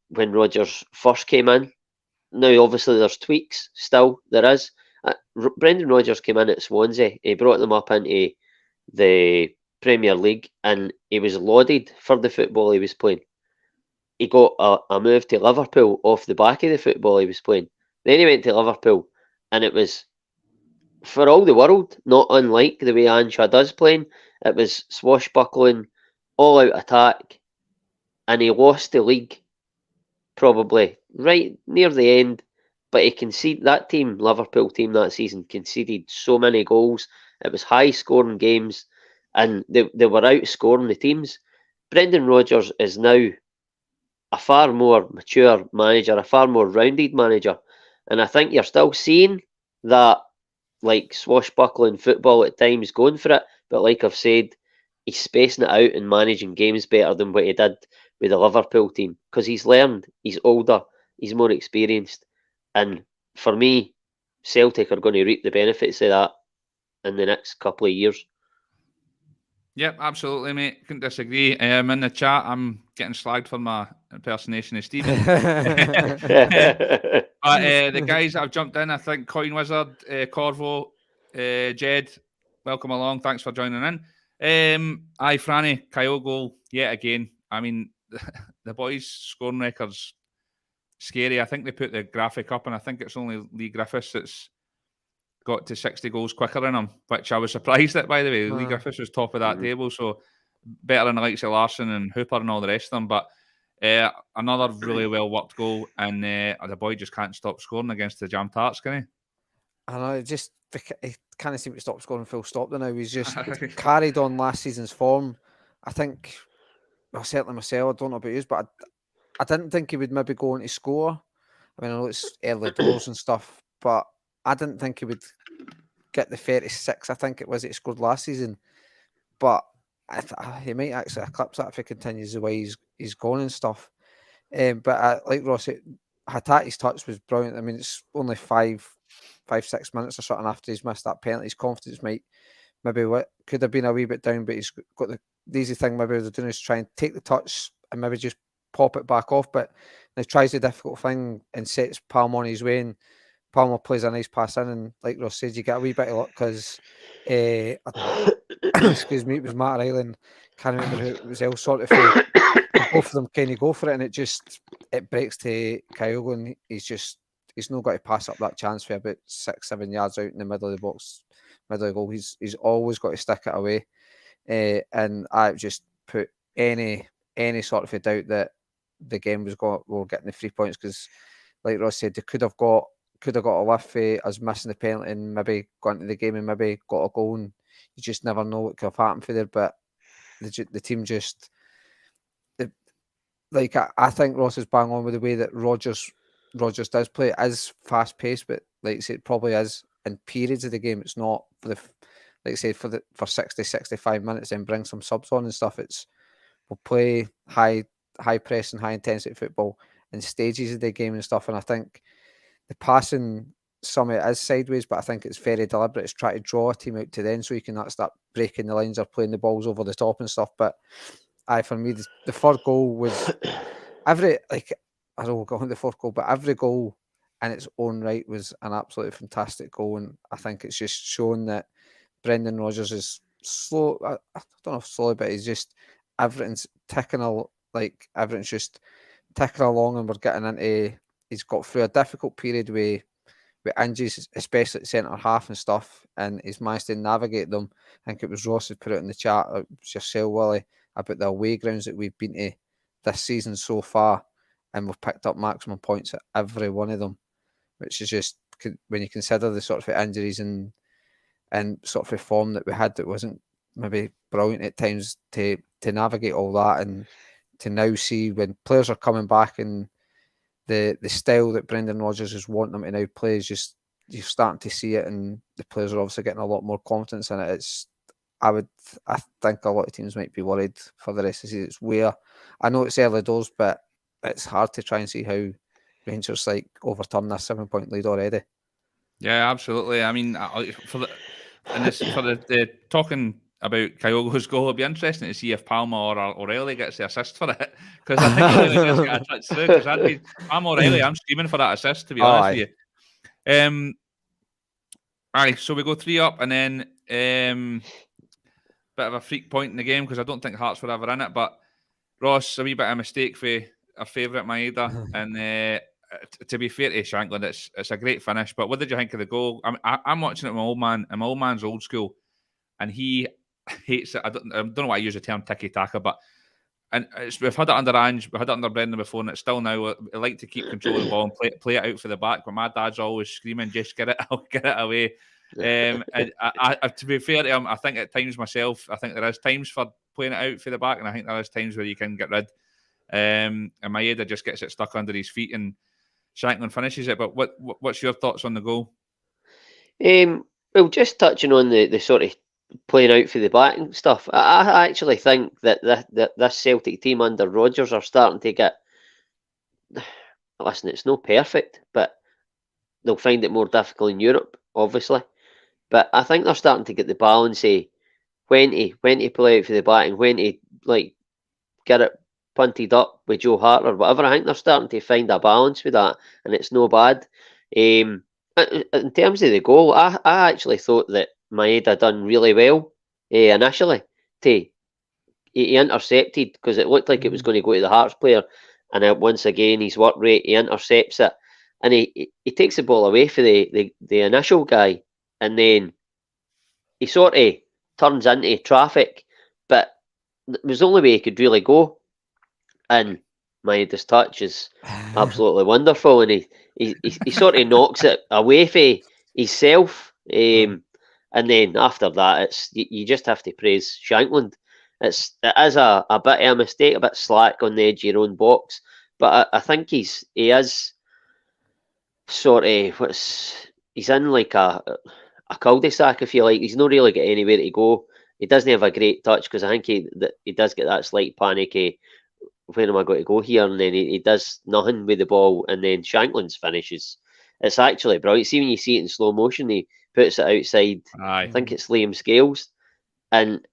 when Rodgers first came in. Now, obviously, there's tweaks still. There is. Brendan Rodgers came in at Swansea. He brought them up into the Premier League, and he was lauded for the football he was playing. He got a move to Liverpool off the back of the football he was playing. Then he went to Liverpool, and it was, for all the world, not unlike the way Ange does playing. It was swashbuckling, all-out attack, and he lost the league probably right near the end, but he conceded, that team, Liverpool team that season, conceded so many goals. It was high scoring games, and they were outscoring the teams. Brendan Rodgers is now a far more mature manager, a far more rounded manager, and I think you're still seeing that, like, swashbuckling football at times, going for it, but like I've said, he's spacing it out and managing games better than what he did with the Liverpool team, because he's learned, he's older, he's more experienced, and for me, Celtic are going to reap the benefits of that in the next couple of years. Yep, absolutely, mate. Couldn't disagree. In the chat, I'm getting slagged for my impersonation of Stephen. But the guys that have jumped in, I think Coin Wizard, Corvo, Jed, welcome along. Thanks for joining in. Aye, Franny, Kyogo, yet again. I mean, the boys' scoring record's scary. I think they put the graphic up, and I think it's only Lee Griffiths that's got to 60 goals quicker than him, which I was surprised at, by the way. Lee Griffiths was top of that table, so better than the likes of Larson and Hooper and all the rest of them. But another really well-worked goal, and the boy just can't stop scoring against the Jam Tarts, can he? I know, he can't seem to stop scoring full stop now. He's just carried on last season's form. I think, well, certainly myself, I don't know about you, but I didn't think he would maybe go on to score. I mean, I know it's early doors and stuff, but I didn't think he would get the 36, I think it was, he scored last season. But he might actually eclipse that if he continues the way he's gone and stuff. But like Ross, Hatate's touch was brilliant. I mean, it's only 5-6 minutes or something after he's missed that penalty. His confidence could have been a wee bit down, but he's got the easy thing maybe they're doing is try and take the touch and maybe just pop it back off. But he tries the difficult thing and sets Palmer on his way, and Palmer plays a nice pass in, and like Ross said, you get a wee bit of luck because excuse me, it was Matt Ryland, can't remember who it was else, sort of both of them kind of go for it, and it breaks to Kyogo, and he's not got to pass up that chance for about 6-7 yards out in the middle of the box, middle of the goal. He's always got to stick it away, and I just put any sort of a doubt that the game were getting the 3 points, because like Ross said, they could have got a lift for us missing the penalty and maybe gone into the game and maybe got a goal, and you just never know what could have happened for there. But the team just, I think Ross is bang on with the way that Rodgers does play. It is fast paced, but like I said, it probably is in periods of the game. It's not for the, like I said, for 60-65 minutes and bring some subs on and stuff. We'll play high press and high intensity football in stages of the game and stuff. And I think the passing, some of it is sideways, but I think it's very deliberate. It's trying to draw a team out to then so you can start breaking the lines or playing the balls over the top and stuff. But for me, the third goal was I don't know, got on the fourth goal, but every goal in its own right was an absolutely fantastic goal. And I think it's just shown that Brendan Rodgers is slow. I don't know if slowly, but he's just, everything's just ticking along, and we're getting into, he's got through a difficult period with injuries, especially at centre half and stuff, and he's managed to navigate them. I think it was Ross who put it in the chat, it was yourself, Willie, about the away grounds that we've been to this season so far, and we've picked up maximum points at every one of them, which is just, when you consider the sort of injuries and sort of form that we had, that wasn't maybe brilliant at times to navigate all that, and to now see when players are coming back and the style that Brendan Rodgers is wanting them to now play is just, you're starting to see it, and the players are obviously getting a lot more confidence in it. I think a lot of teams might be worried for the rest of the season. It's where, I know it's early doors, but it's hard to try and see how Rangers overturn this 7-point lead already. Yeah, absolutely. I mean, for the talking about Kyogo's goal, it'll be interesting to see if Palmer or O'Reilly gets the assist for it, because I think he really does get a touch through. Because Palmer O'Reilly, I'm screaming for that assist, to be honest with you. Aye, so we go 3 up, and then bit of a freak point in the game, because I don't think Hearts were ever in it. But Ross, a wee bit of a mistake for our favourite Maeda, and to be fair to Shankland, it's a great finish. But what did you think of the goal? I'm watching it with my old man, and my old man's old school, and he hates it. I don't know why I use the term tiki-taka, but we've had it under Ange, we've had it under Brendan before, and it's still now. I like to keep control of the ball and play it out for the back, but my dad's always screaming, "Just get it away." And to be fair to him, I think at times myself, I think there is times for playing it out for the back, and I think there is times where you can get rid. And Maeda just gets it stuck under his feet, and Shankland finishes it. But what's your thoughts on the goal? Well, just touching on the sort of playing out for the back and stuff, I actually think that this Celtic team under Rodgers are starting to get. Listen, it's not perfect, but they'll find it more difficult in Europe, obviously. But I think they're starting to get the balance of when to play out for the back and when to get it punted up with Joe Hart or whatever. I think they're starting to find a balance with that, and it's no bad. In terms of the goal, I actually thought that Maeda done really well initially. He intercepted because it looked like it was going to go to the Hearts player, and once again his work rate, he intercepts it, and he takes the ball away for the initial guy, and then he sort of turns into traffic, but it was the only way he could really go. And Maeda's touch is absolutely wonderful, and he sort of knocks it away from himself. And then after that, it's you just have to praise Shankland. It is a bit of a mistake, a bit slack on the edge of your own box, but I think he is sort of he's in like a cul-de-sac, if you like. He's not really got anywhere to go. He doesn't have a great touch because I think he does get that slight panic. Where am I going to go here? And then he does nothing with the ball, and then Shankland's finishes. It's actually brilliant. See when you see it in slow motion, he puts it outside. Aye. I think it's Liam Scales, and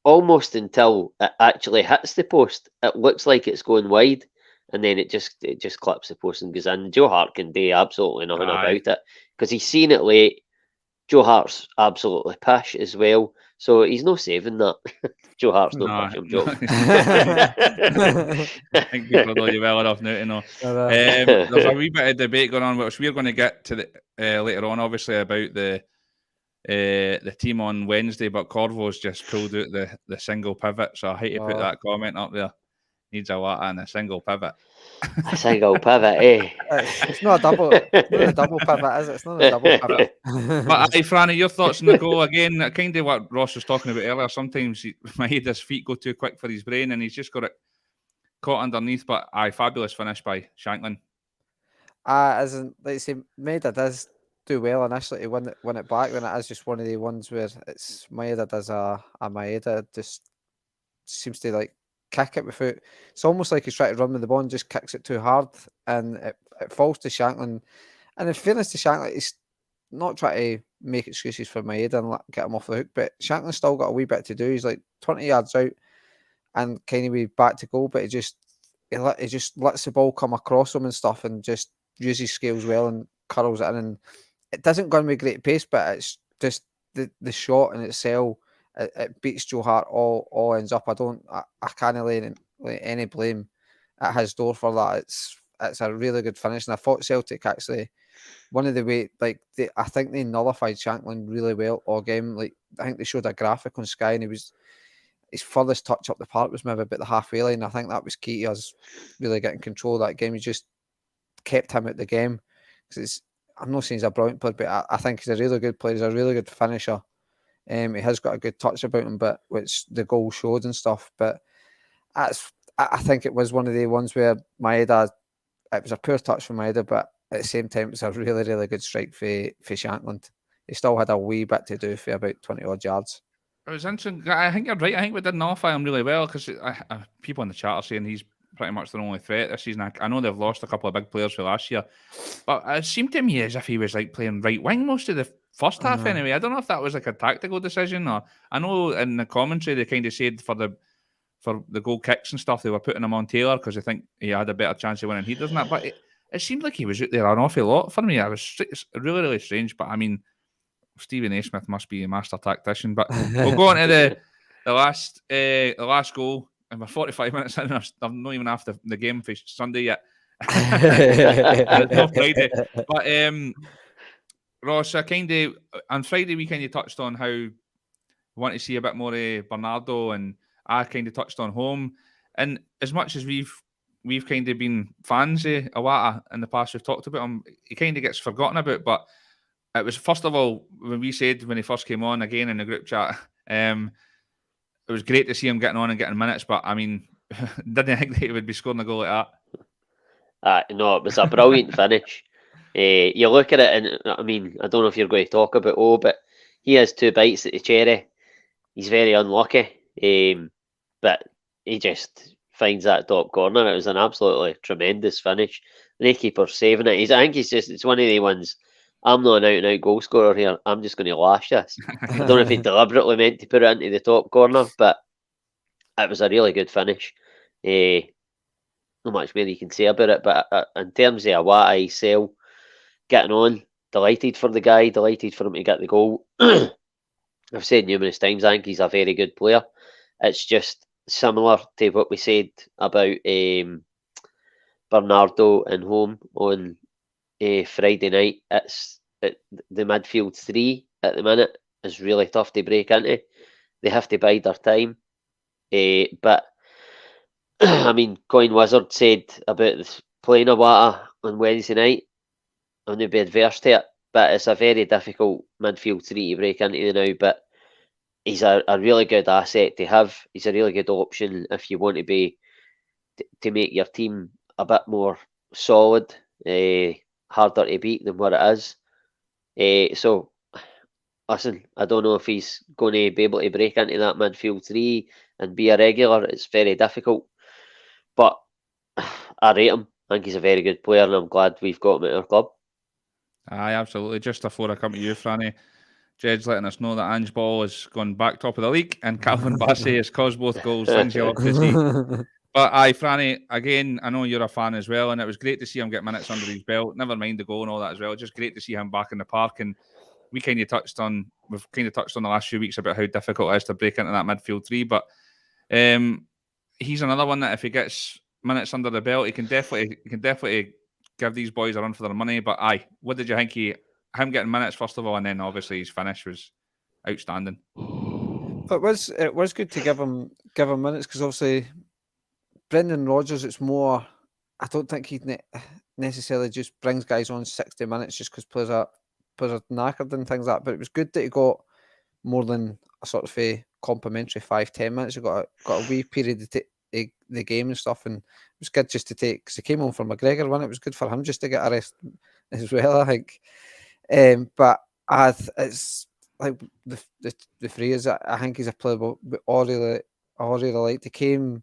almost until it actually hits the post, it looks like it's going wide, and then it just clips the post and goes in. Joe Hart can do absolutely nothing about it because he's seen it late. Joe Hart's absolutely pish as well, so he's no saving that. Joe Hart's no pish, I'm joking. I think people know you well enough now to know. There's a wee bit of debate going on, which we're going to get to later on, obviously, about the team on Wednesday, but Corvo's just pulled out the single pivot, so I hate to put that comment up there. Needs a lot and a single pivot. A single pivot, eh? It's not a double. It's not a double pivot, is it? It's not a double pivot. But Franny, your thoughts on the goal again? Kind of what Ross was talking about earlier. Sometimes Maeda's feet go too quick for his brain, and he's just got it caught underneath. But fabulous finish by Shankland. As in, like you say, Maeda does do well initially to win it back. Then it is just one of the ones where it's Maeda does a Maeda just seems to like kick it without. It's almost like he's trying to run with the ball and just kicks it too hard, and it falls to Shankland. And in fairness to Shankland, he's not trying to make excuses for Maeda and get him off the hook, but Shankland's still got a wee bit to do. He's like 20 yards out and kind of be back to goal, but he just lets the ball come across him and stuff, and just uses scales well and curls it in. And it doesn't go in with great pace, but it's just the shot in itself. It beats Joe Hart all ends up. I can't lay any blame at his door for that. It's a really good finish, and I thought Celtic actually one of the way I think they nullified Shankland really well all game. Like I think they showed a graphic on Sky, and his furthest touch up the park was maybe about the halfway line. I think that was key to us really getting control of that game. He just kept him at the game because I'm not saying he's a brilliant player, but I think he's a really good player. He's a really good finisher. He has got a good touch about him, but which the goal showed and stuff. But I think it was one of the ones where Maeda, it was a poor touch from Maeda, but at the same time, it was a really, really good strike for Shankland. He still had a wee bit to do for about 20 odd yards. It was interesting. I think you're right. I think we did nullify him really well because people in the chat are saying he's pretty much their only threat this season. I know they've lost a couple of big players for last year, but it seemed to me as if he was like playing right wing most of the first half anyway. I don't know if that was like a tactical decision, or I know in the commentary they kind of said for the goal kicks and stuff they were putting him on Taylor because they think he had a better chance of winning headers and that. But it seemed like he was out there an awful lot for me. It's really, really strange. But I mean, Stephen A. Smith must be a master tactician. But we'll go on to the last goal. And we're 45 minutes in, and I'm not even after the game for Sunday yet. No Friday. But Ross, on Friday weekend you touched on how you want to see a bit more of Bernardo, and I kind of touched on home. And as much as we've kind of been fans of Iwata in the past, we've talked about him, he kind of gets forgotten about. But it was, first of all, when we said when he first came on again in the group chat, it was great to see him getting on and getting minutes, but I mean, didn't think that he would be scoring a goal like that. No, it was a brilliant finish. You look at it, and I mean, I don't know if you're going to talk about but he has two bites at the cherry. He's very unlucky, but he just finds that top corner. It was an absolutely tremendous finish. the keeper's saving it. I think it's one of the ones. I'm not an out-and-out goal scorer here. I'm just going to lash this. I don't know if he deliberately meant to put it into the top corner, but it was a really good finish. Not much more you can say about it, but in terms of Awata, Cell getting on, delighted for the guy, delighted for him to get the goal. I've said numerous times, I think he's a very good player. It's just similar to what we said about Bernardo and home on Friday night. It's the midfield three at the minute is really tough to break into. They have to bide their time. But I mean, Coin Wizard said about playing Awata on Wednesday night. I'm going to be adverse to it, but it's a very difficult midfield three to break into now. But he's a really good asset to have. He's a really good option if you want to be to make your team a bit more solid, harder to beat than what it is. So, listen, I don't know if he's going to be able to break into that midfield three and be a regular. It's very difficult, but I rate him. I think he's a very good player, and I'm glad we've got him at our club. Aye, absolutely. Just before I come to you, Franny, Jed's letting us know that Ange Ball has gone back top of the league and Calvin Bassey has caused both goals. Things you love to see. But aye, Franny, again, I know you're a fan as well, and it was great to see him get minutes under his belt. Never mind the goal and all that as well. Just great to see him back in the park. And we've kind of touched on the last few weeks about how difficult it is to break into that midfield three. But he's another one that if he gets minutes under the belt, he can definitely give these boys a run for their money. But aye, what did you think him getting minutes first of all, and then obviously his finish was outstanding. It was good to give him minutes, because obviously Brendan Rodgers, it's more, I don't think he necessarily just brings guys on 60 minutes just because players are knackered and things like that. But it was good that he got more than a sort of a complimentary 5-10 minutes. He got a wee period of the game and stuff, and it was good just to take, because he came on for McGregor one. It was good for him just to get a rest as well, I think. But it's like the phrase. I think he's a player we all really liked. He came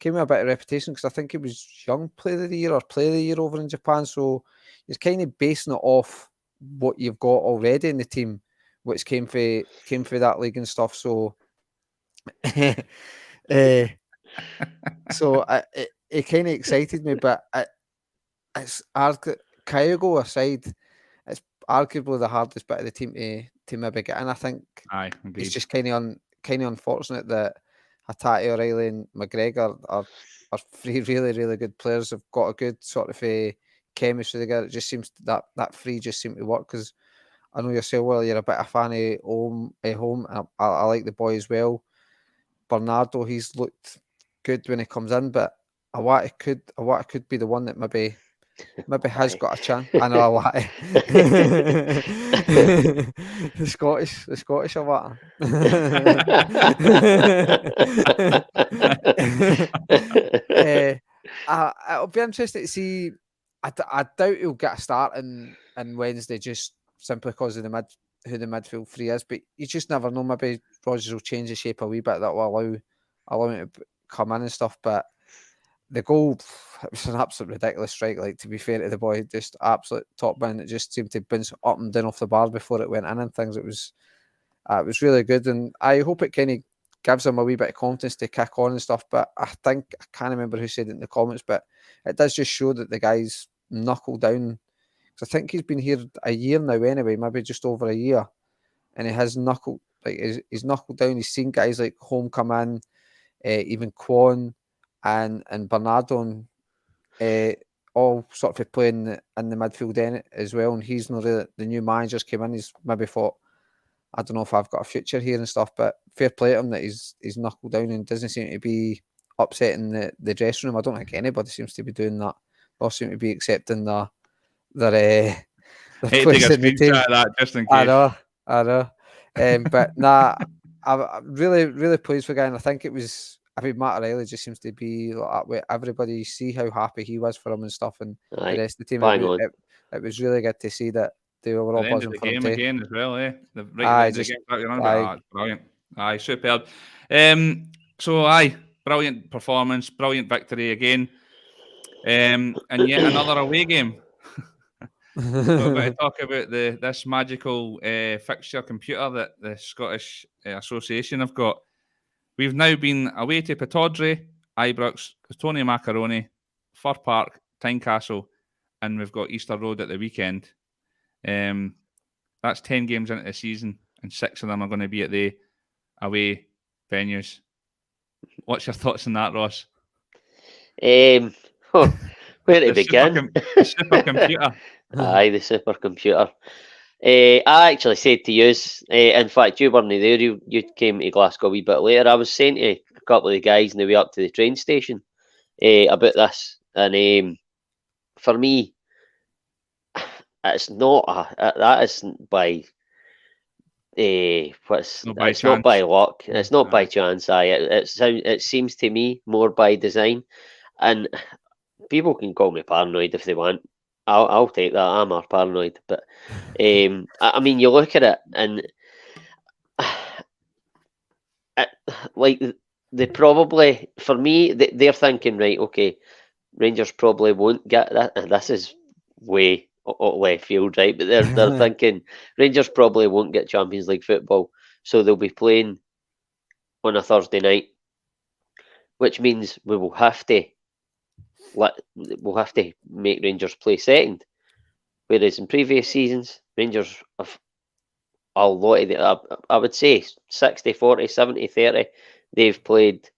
with a bit of reputation because I think he was young player of the year or player of the year over in Japan. So he's kind of basing it off what you've got already in the team, which came for that league and stuff. So so it kind of excited me, but it's Kyogo aside, it's arguably the hardest bit of the team to maybe get in. I think it's just kind of unfortunate that Hatate, O'Reilly and McGregor are three really, really good players. Have got a good sort of a chemistry together. It just seems that three just seem to work, because I know yourself, well, you're a bit of a fan of home. And I like the boy as well. Bernardo, he's looked good when he comes in, but Awata could be the one that maybe has got a chance. I know Awata. the Scottish Awata. It'll be interesting to see. I doubt he'll get a start in Wednesday, just simply because of who the midfield three is. But you just never know. Maybe Rodgers will change the shape a wee bit. That will allow him to come in and stuff. But the goal, it was an absolute ridiculous strike. Like, to be fair to the boy, just absolute top bin. It just seemed to bounce up and down off the bar before it went in and things. It was really good, and I hope it kind of gives him a wee bit of confidence to kick on and stuff. But I think, I can't remember who said it in the comments, but it does just show that the guy's knuckled down. Because I think he's been here a year now anyway, maybe just over a year, and he has knuckled down. He's seen guys like Home come in, even Kwon and Bernardo, all sort of playing in the midfield as well. And he's not really, the new managers came in, he's maybe thought, I don't know if I've got a future here and stuff, but fair play to him that he's knuckled down and doesn't seem to be upsetting the dressing room. I don't think anybody seems to be doing that. They all seem to be accepting their place in the team. Just in case. I know. But nah, I'm really, really pleased for the guy, and I think it was, Matt O'Reilly just seems to be like that with everybody. See how happy he was for him and stuff, and the rest of the team. It was really good to see that they were all buzzing for him. The game again as well, eh? Brilliant. Aye, superb. Brilliant performance, brilliant victory again. And yet another away game. We're going to talk about this magical fixture computer that the Scottish Association have got. We've now been away to Pittodrie, Ibrox, Tony Macaroni, Fir Park, Tynecastle, and we've got Easter Road at the weekend. That's 10 games into the season, and 6 of them are going to be at the away venues. What's your thoughts on that, Ross? Where to begin? The supercomputer. Aye, the supercomputer. I actually said to you, in fact, you weren't there. You came to Glasgow a wee bit later. I was saying to a couple of the guys on the way up to the train station about this, and for me, it's not that isn't by not by luck. It's not by chance. It seems to me more by design, and people can call me paranoid if they want. I'll take that. I'm a paranoid, but I mean, you look at it, and like they probably, for me, they're thinking, right, okay, Rangers probably won't get that, and this is way left field, right? But they're thinking Rangers probably won't get Champions League football, so they'll be playing on a Thursday night, which means we will have to make Rangers play second. Whereas in previous seasons, Rangers have a lot of I would say 60, 40, 70, 30, they've played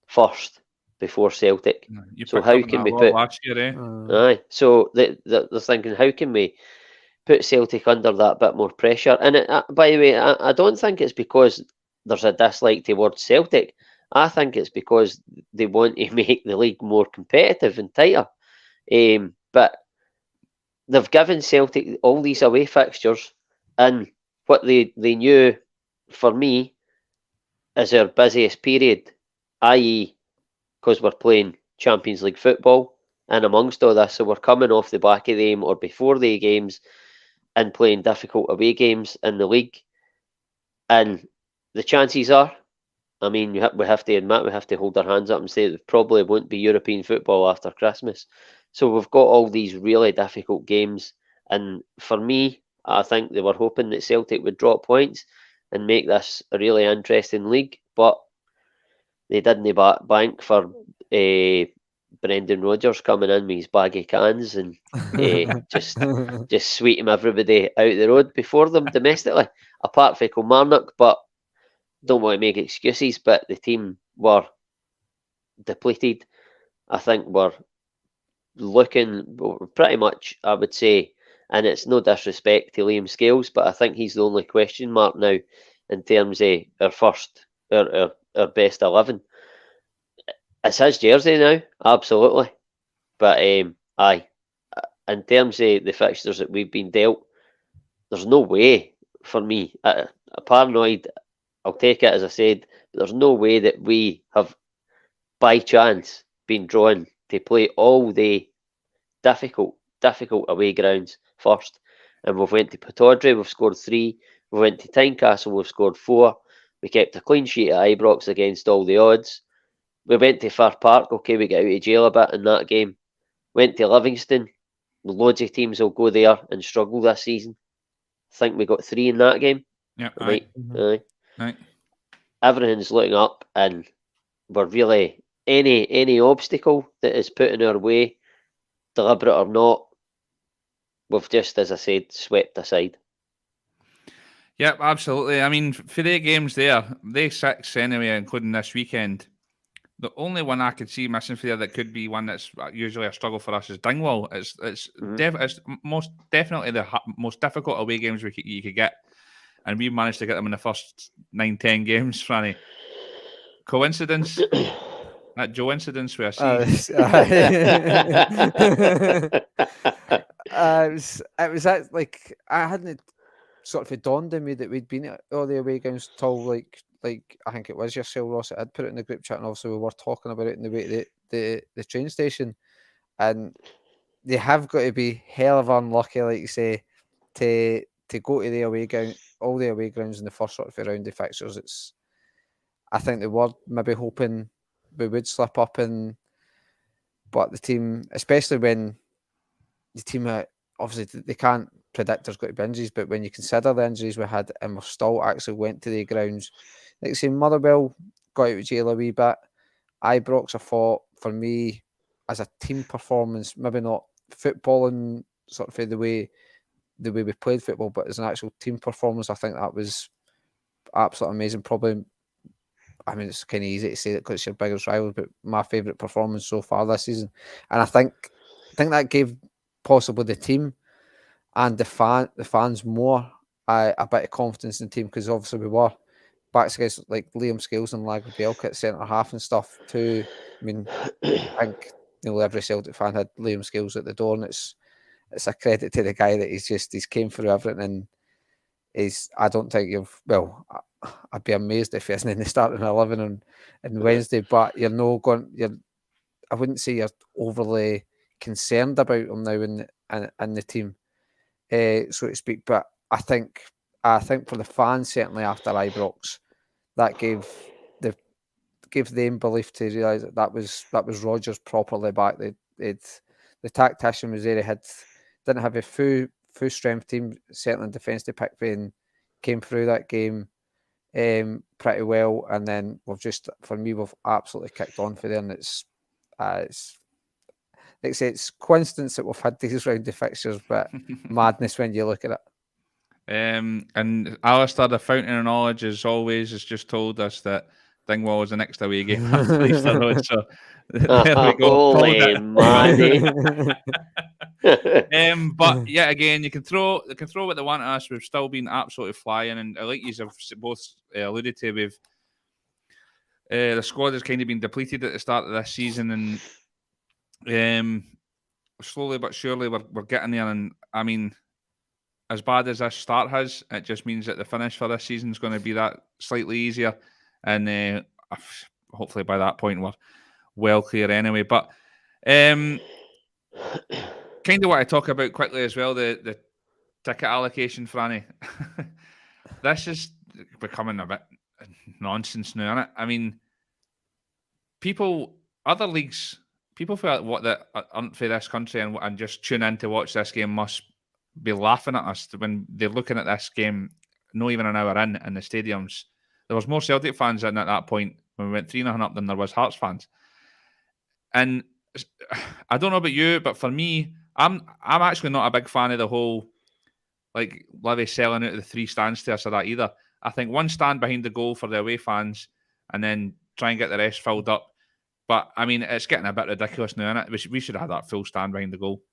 first before Celtic. So how can we put last year, aye? So they're thinking, how can we put Celtic under that bit more pressure? And by the way, I don't think it's because there's a dislike towards Celtic. I think it's because they want to make the league more competitive and tighter. But they've given Celtic all these away fixtures, and what they knew, for me, is our busiest period, i.e., because we're playing Champions League football, and amongst all this, so we're coming off the back of them or before the games and playing difficult away games in the league. And the chances are, I mean, we have to admit, we have to hold our hands up and say there probably won't be European football after Christmas. So we've got all these really difficult games. And for me, I think they were hoping that Celtic would drop points and make this a really interesting league. But they didn't bank for Brendan Rodgers coming in with his baggy cans and just sweeting everybody out the road before them domestically, apart from Kilmarnock. But don't want to make excuses, but the team were depleted. I think we're looking pretty much, I would say, and it's no disrespect to Liam Scales, but I think he's the only question mark now in terms of our best 11. It's his jersey now, absolutely. But aye, in terms of the fixtures that we've been dealt, there's no way for me. A paranoid, I'll take it as I said, but there's no way that we have, by chance, been drawn to play all the difficult away grounds first. And we've went to Pittodrie, we've scored 3. We went to Tynecastle, we've scored 4. We kept a clean sheet at Ibrox against all the odds. We went to Fir Park, okay, we got out of jail a bit in that game. Went to Livingston. Loads of teams will go there and struggle this season. I think we got 3 in that game. Yeah, right. Right. Everything's looking up, and we're really any obstacle that is put in our way, deliberate or not, we've just, as I said, swept aside. Yep, absolutely. I mean, for the games there, they 6 anyway, including this weekend. The only one I could see missing for there that could be one that's usually a struggle for us is Dingwall. It's most definitely the most difficult away games you could get, and we managed to get them in the first 9-10 games. Franny, coincidence? That Joe incidence where I see. It was that, like, I hadn't sort of dawned on me that we'd been at all the away games till like I think it was yourself, Ross, that I'd put it in the group chat, and also we were talking about it in the way to the train station, and they have got to be hell of unlucky, like you say, to go to the away ground, all the away grounds in the first sort of round of fixtures. I think they were maybe hoping we would slip up and but the team, especially when the team, obviously they can't predict there's going to be injuries, but when you consider the injuries we had and we still actually went to the grounds, like I say, Motherwell got out of jail a wee bit. Ibrox, I thought, for me, as a team performance, maybe not footballing sort of the way we played football, but as an actual team performance, I think that was absolutely amazing. Probably, I mean, it's kind of easy to say that because it's your biggest rival, but my favourite performance so far this season. And I think that gave possibly the team and the fans more a bit of confidence in the team, because obviously we were backs against like Liam Scales and Lagerbielke at centre half and stuff too. I mean, I think every Celtic fan had Liam Scales at the door, and it's a credit to the guy that he's came through everything, and I don't think I'd be amazed if he isn't in the starting 11 on Wednesday, but I wouldn't say you're overly concerned about him now in the team, so to speak. But I think for the fans, certainly after Ibrox, that gave them belief to realise that was Rodgers properly back. The tactician was there. He didn't have a full strength team, certainly in defence, to pick for, and came through that game pretty well. And then we've absolutely kicked on for there, and it's like I say, it's coincidence that we've had these round of fixtures, but madness when you look at it. And Alistair, the fountain of knowledge, as always, has just told us that Dingwall is the next away game after Easter Road. So there we go. Holy money. But yeah, again, they can throw what they want at us. We've still been absolutely flying, and like you have both alluded to, the squad has kind of been depleted at the start of this season, and slowly but surely we're getting there. And I mean, as bad as this start has, it just means that the finish for this season is going to be that slightly easier, and hopefully by that point we're well clear anyway. But kind of what I talk about quickly as well, the ticket allocation, Franny. This is becoming a bit nonsense now, isn't it? I mean, other leagues, people feel like what that aren't for this country and just tune in to watch this game must be laughing at us when they're looking at this game, not even an hour in the stadiums. There was more Celtic fans in at that point when we went 3-0 up than there was Hearts fans. And I don't know about you, but for me, I'm actually not a big fan of the whole like Livy selling out of the 3 stands to us or that either. I think one stand behind the goal for the away fans and then try and get the rest filled up. But I mean, it's getting a bit ridiculous now, isn't it? We should have had that full stand behind the goal.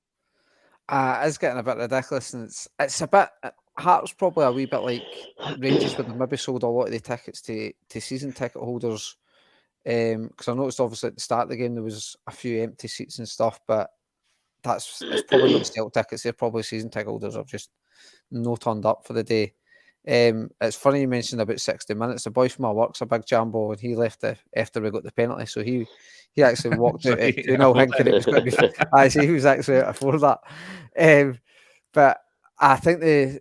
It's getting a bit ridiculous, and it's a bit. Hearts probably a wee bit like Rangers, where they maybe sold a lot of the tickets to season ticket holders. Because I noticed obviously at the start of the game there was a few empty seats and stuff, but it's probably not Celtic tickets. They're probably season ticket holders have just no turned up for the day. It's funny you mentioned about 60 minutes. The boy from my work's a big Jambo, and he left after we got the penalty, so he actually walked out at 2-0 thinking it was going to be. Actually, he was actually out before that. But I think the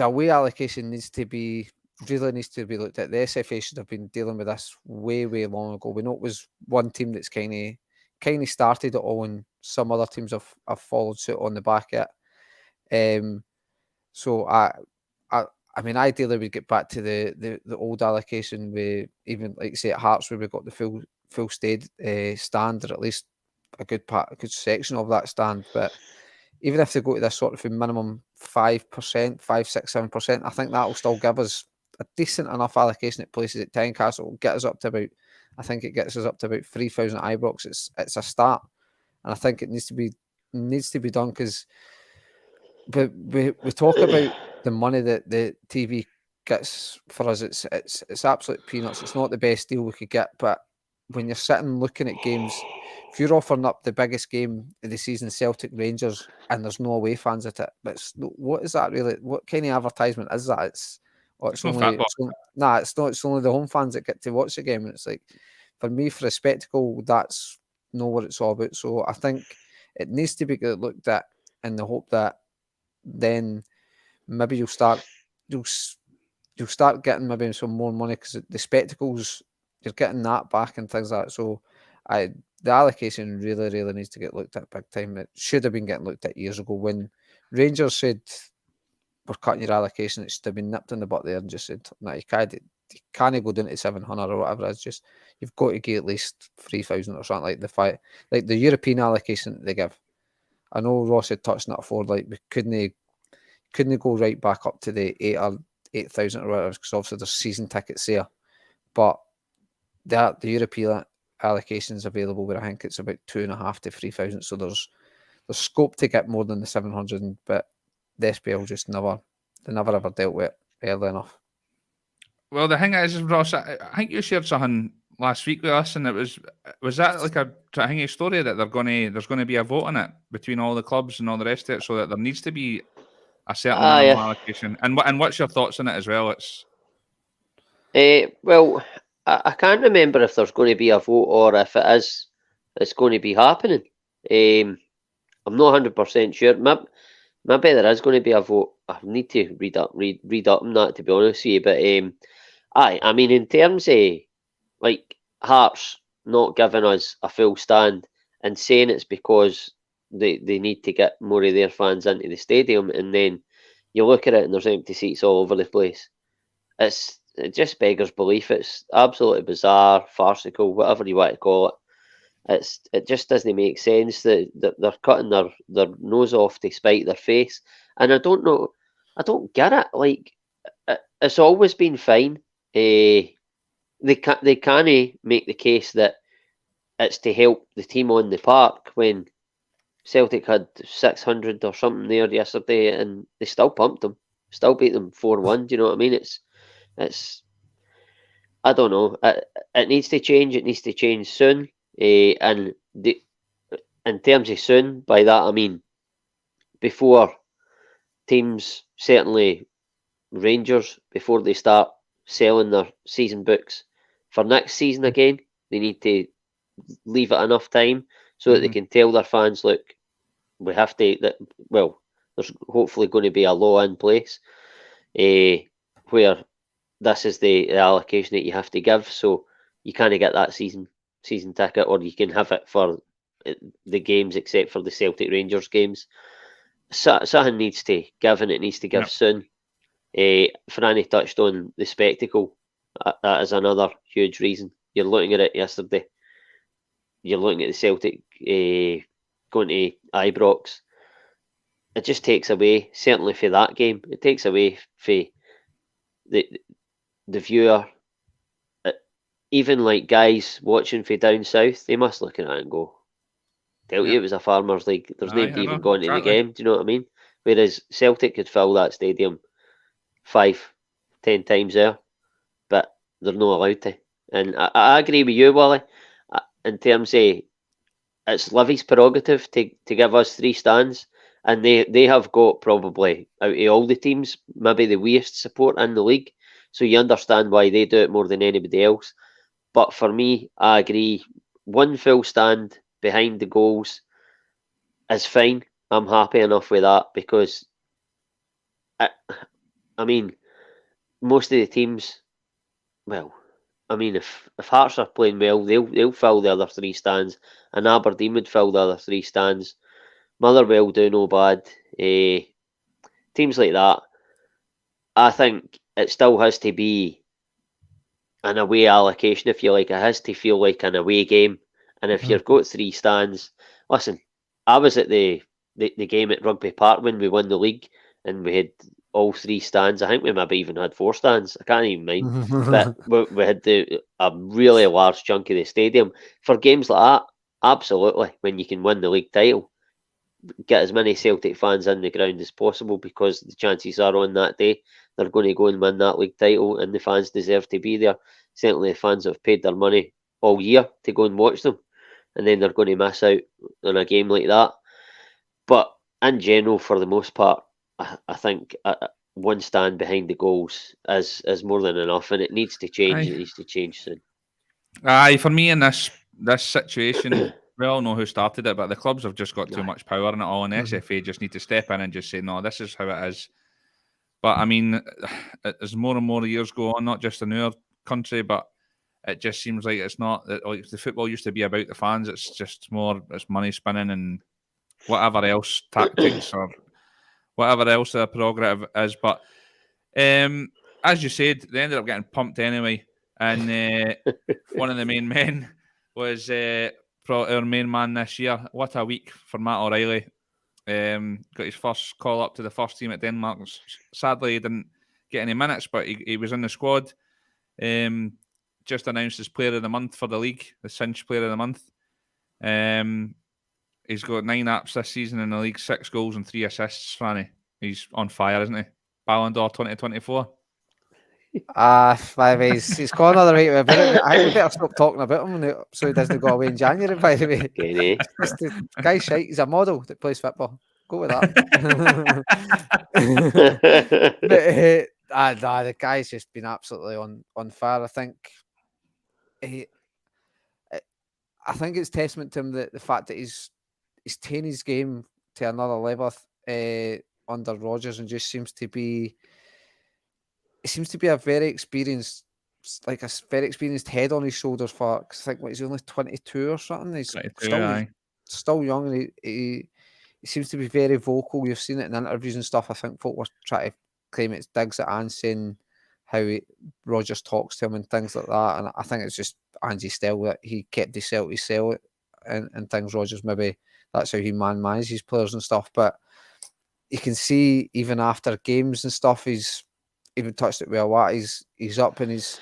away allocation needs to be looked at. The SFA should have been dealing with this way long ago. We know it was one team that's kind of started it all, and some other teams have followed suit on the back of it. So I mean, ideally we'd get back to the old allocation, with even like say at Hearts where we got the full stand, or at least a good section of that stand. But even if they go to this sort of minimum 5%, 5, 6, 7%, I think that will still give us a decent enough allocation at places. At Tynecastle will get us up to about, I think it gets us up to about 3,000 at Ibrox. It's a start, and I think it needs to be done, because we talk about the money that the TV gets for us. It's absolute peanuts. It's not the best deal we could get, but when you're sitting looking at games, if you're offering up the biggest game of the season, Celtic Rangers, and there's no away fans at it, but what is that really? What kind of advertisement is that? It's only not. It's only the home fans that get to watch the game, and it's like, for me, for a spectacle, that's not what it's all about. So I think it needs to be looked at in the hope that then maybe you'll start getting maybe some more money, because the spectacles, you're getting that back and things like that. So the allocation really needs to get looked at big time. It should have been getting looked at years ago when Rangers said we're cutting your allocation. It should have been nipped in the butt there and just said, no, you can't go down to 700 or whatever. It's just you've got to get at least 3,000 or something like the European allocation that they give. I know Ross had touched on it before. Like we couldn't go right back up to the 8,000 or whatever because obviously there's season tickets there, but the European allocation is available where I think it's about 2,500 to 3,000. So there's scope to get more than the 700, but the SPL just never ever dealt with it early enough. Well, the thing is, Ross, I think you shared something last week with us, and was that like a story that there's going to be a vote on it between all the clubs and all the rest of it, so that there needs to be a certain minimum allocation. And what's your thoughts on it as well? Well, I can't remember if there's going to be a vote or if it is, it's going to be happening. I'm not 100% sure. Maybe there is going to be a vote. I need to read up on that, to be honest with you. But I mean, in terms of like Hearts not giving us a full stand and saying it's because they need to get more of their fans into the stadium, and then you look at it and there's empty seats all over the place. It just beggars belief. It's absolutely bizarre, farcical, whatever you want to call it. It just doesn't make sense that they're cutting their nose off to spite their face. And I don't get it. Like, it's always been fine. They can't make the case that it's to help the team on the park when Celtic had 600 or something there yesterday and they still pumped them, still beat them 4-1. Do you know what I mean? It's I don't know. It needs to change. It needs to change soon. And in terms of soon, by that I mean before teams, certainly Rangers, before they start selling their season books for next season again, they need to leave it enough time so that they can tell their fans, look, we have to. There's hopefully going to be a law in place where this is the allocation that you have to give, so you can't get that season ticket, or you can have it for the games except for the Celtic Rangers games. Something needs to give, and it needs to give soon. Franny touched on the spectacle. That is another huge reason. You're looking at it yesterday. You're looking at the Celtic going to Ibrox. It just takes away, certainly for that game, it takes away for the viewer. Even like guys watching for down south, they must look at it and go, tell you it was a Farmers League. There's nobody even going to the game. Do you know what I mean? Whereas Celtic could fill that stadium 5-10 times there, but they're not allowed to. And I agree with you, Wally, in terms of it's Livy's prerogative to give us 3 stands, and they have got probably out of all the teams maybe the weakest support in the league, so you understand why they do it more than anybody else. But for me, I agree, 1 full stand behind the goals is fine. I'm happy enough with that because I mean, most of the teams, well, I mean, if Hearts are playing well, they'll fill the other 3 stands, and Aberdeen would fill the other 3 stands. Motherwell do no bad. Teams like that, I think it still has to be an away allocation, if you like. It has to feel like an away game. And if you've got 3 stands, listen, I was at the game at Rugby Park when we won the league, and we had all 3 stands. I think we maybe even had 4 stands. I can't even mind. But we had a really large chunk of the stadium. For games like that, absolutely, when you can win the league title, get as many Celtic fans in the ground as possible, because the chances are on that day they're going to go and win that league title, and the fans deserve to be there. Certainly the fans have paid their money all year to go and watch them, and then they're going to miss out on a game like that. But in general, for the most part, I think 1 stand behind the goals is more than enough, and it needs to change. It needs to change soon. For me in this situation, we all know who started it, but the clubs have just got too much power in it all, and SFA just need to step in and just say, no, this is how it is. But I mean, as more and more years go on, not just in our country, but it just seems like it's not like the football used to be about the fans. It's just more, it's money spinning and whatever else, tactics or whatever else the prerogative is. But as you said, they ended up getting pumped anyway. And one of the main men was our main man this year. What a week for Matt O'Reilly. Got his first call up to the first team at Denmark. Sadly, he didn't get any minutes, but he was in the squad. Just announced as Player of the Month for the league, the Cinch Player of the Month. He's got 9 apps this season in the league, 6 goals and 3 assists, Franny. He's on fire, isn't he? Ballon d'Or 2024. By the way, he's gone all the way about it. I think we better stop talking about him so he doesn't go away in January, by the way. Okay, the guy's shite. He's a model that plays football. Go with that. But the guy's just been absolutely on fire. I think it's testament to him that the fact that he's taken his game to another level under Rodgers and just seems to be a very experienced head on his shoulders for, cause I think he's only 22 or something. He's still young, and he seems to be very vocal. You've seen it in interviews and stuff. I think folk were trying to claim it's digs at Ange, saying how Rodgers talks to him and things like that. And I think it's just Ange's style that he kept the Celtic cell and things. Rodgers, maybe that's how he manages his players and stuff. But you can see even after games and stuff, he's even touched it with a lot. He's up and he's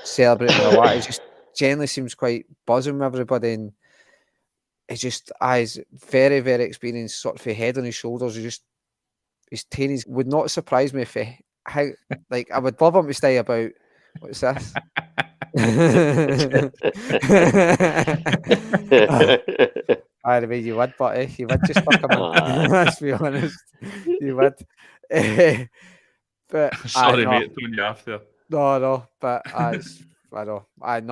celebrating a lot. He just generally seems quite buzzing with everybody, and he's very, very experienced, sort of a head on his shoulders. His tennis would not surprise me if I would love him to stay about. What's this? I mean, you would, but you would just fuck him in. Let's be honest, you would. But sorry, mate, throwing you off there. No, but I know.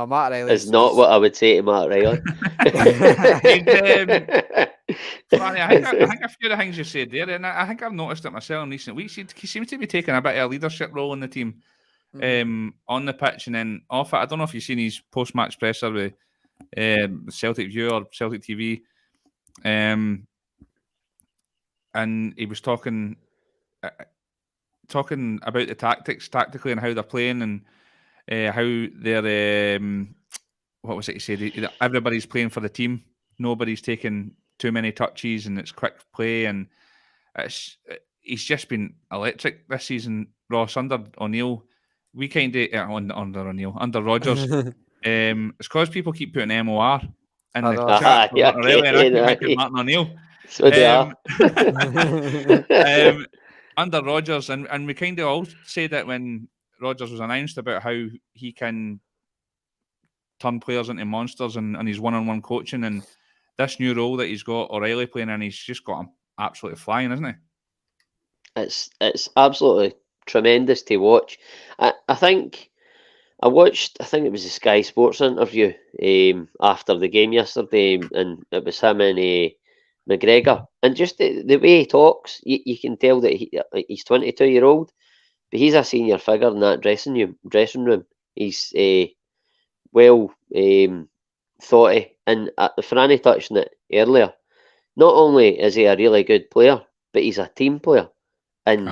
Matt Riley. It's not what I would say to Matt Riley. I think a few of the things you said there, and I think I've noticed it myself in recent weeks. He seems to be taking a bit of a leadership role in the team, on the pitch and then off it. I don't know if you've seen his post-match presser with Celtic View or Celtic TV, and he was talking about the tactically and how they're playing and how they're what was it he said? Everybody's playing for the team. Nobody's taking too many touches, and it's quick play. And he's just been electric this season. Ross, under O'Neill, we kind of under Rodgers. It's because people keep putting MOR in the chat. Martin O'Neill. So they are. Under Rodgers, and we kind of all said that when Rodgers was announced about how he can turn players into monsters and his one-on-one coaching, and this new role that he's got O'Reilly playing, and he's just got him absolutely flying, isn't he? It's absolutely tremendous to watch. I think it was a Sky Sports interview after the game yesterday, and it was him and McGregor, and just the way he talks, you can tell that he's 22-year-old, but he's a senior figure in that dressing room. He's well thought of, and Franny touched on it earlier. Not only is he a really good player, but he's a team player, and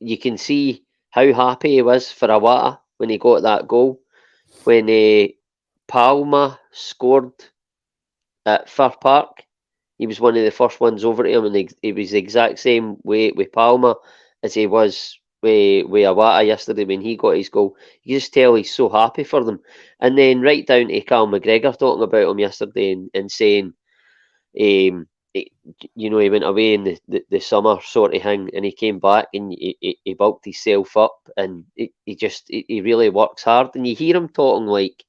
you can see how happy he was for Awata when he got that goal, when Palma scored at Fir Park. He was one of the first ones over to him, and he was the exact same way with Palma as he was with Awata yesterday when he got his goal. You just tell he's so happy for them. And then right down to Cal McGregor talking about him yesterday and saying, he went away in the summer sort of thing, and he came back and he bulked himself up, and he really works hard. And you hear him talking like,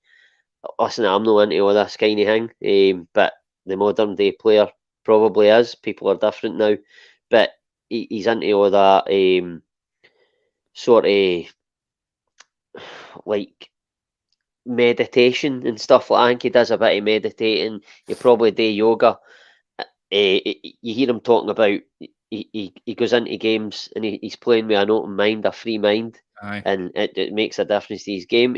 listen, I'm not into all this kind of thing, but the modern day player probably is. People are different now, but he's into all that sort of like meditation and stuff like that. I think he does a bit of meditating. He probably do yoga. You hear him talking about he goes into games and he's playing with an open mind, a free mind, and it makes a difference to his game.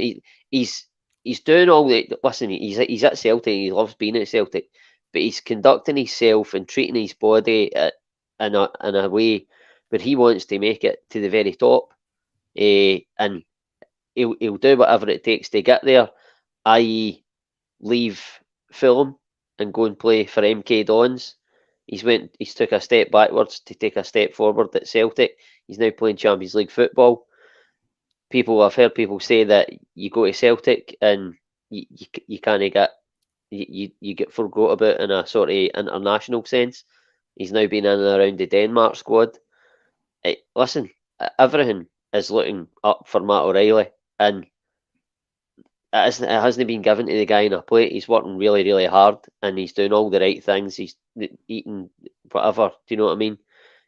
He's he's doing all the. Listen, he's at Celtic. He loves being at Celtic, but he's conducting himself and treating his body in a way where he wants to make it to the very top, and he'll do whatever it takes to get there, i.e., leave Fulham and go and play for MK Dons. He's took a step backwards to take a step forward at Celtic. He's now playing Champions League football. I've heard people say that you go to Celtic and you kind of get forgot about in a sort of international sense. He's now been in and around the Denmark squad. Listen, everything is looking up for Matt O'Reilly, and it hasn't been given to the guy in a plate. He's working really, really hard, and he's doing all the right things. He's eating whatever. Do you know what I mean?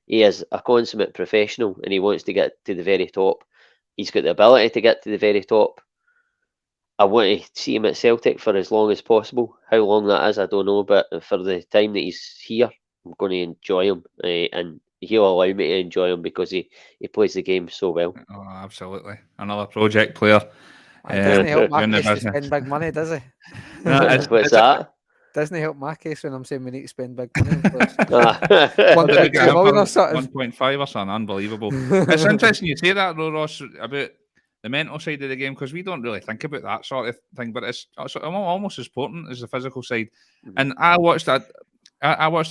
He is a consummate professional, and he wants to get to the very top. He's got the ability to get to the very top. I want to see him at Celtic for as long as possible. How long that is, I don't know, but for the time that he's here, I'm going to enjoy him, and he'll allow me to enjoy him because he plays the game so well. Oh, absolutely. Another project player. It doesn't help my case to spend big money, does it? What's that? Doesn't help my case when I'm saying we need to spend big money. 1.5 or something. Unbelievable. It's interesting you say that, though, Ross, about the mental side of the game, because we don't really think about that sort of thing, but it's almost as important as the physical side. And I watched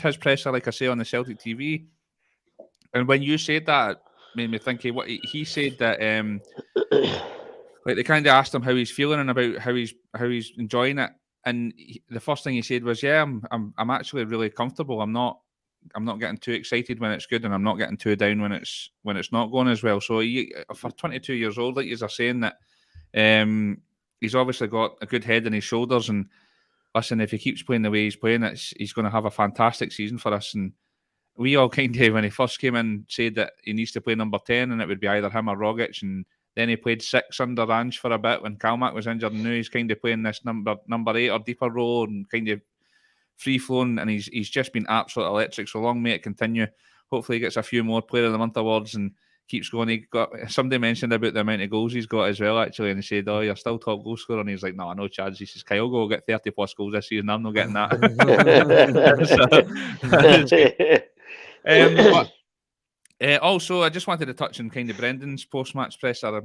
his presser, like I say, on the Celtic TV, and when you said that, it made me think what he said that like they kind of asked him how he's feeling and about how he's enjoying it, and the first thing he said was, "Yeah, I'm actually really comfortable. I'm not getting too excited when it's good, and I'm not getting too down when it's not going as well." So for 22 years old, like you are saying, that he's obviously got a good head on his shoulders. And listen, if he keeps playing the way he's playing, he's going to have a fantastic season for us. And we all kind of, when he first came in, said that he needs to play number 10, and it would be either him or Rogic. And then he played 6 under Ange for a bit when Kalmak was injured, and now he's kind of playing this number 8 or deeper role and kind of free flowing, and he's just been absolute electric. So long may it continue. Hopefully he gets a few more Player of the Month awards and keeps going. Somebody mentioned about the amount of goals he's got as well, actually, and he said, "Oh, you're still top goal scorer," and he's like, "No, chance." He says, "Kyle will get 30 plus goals this season. I'm not getting that." Also, I just wanted to touch on kind of Brendan's post-match presser.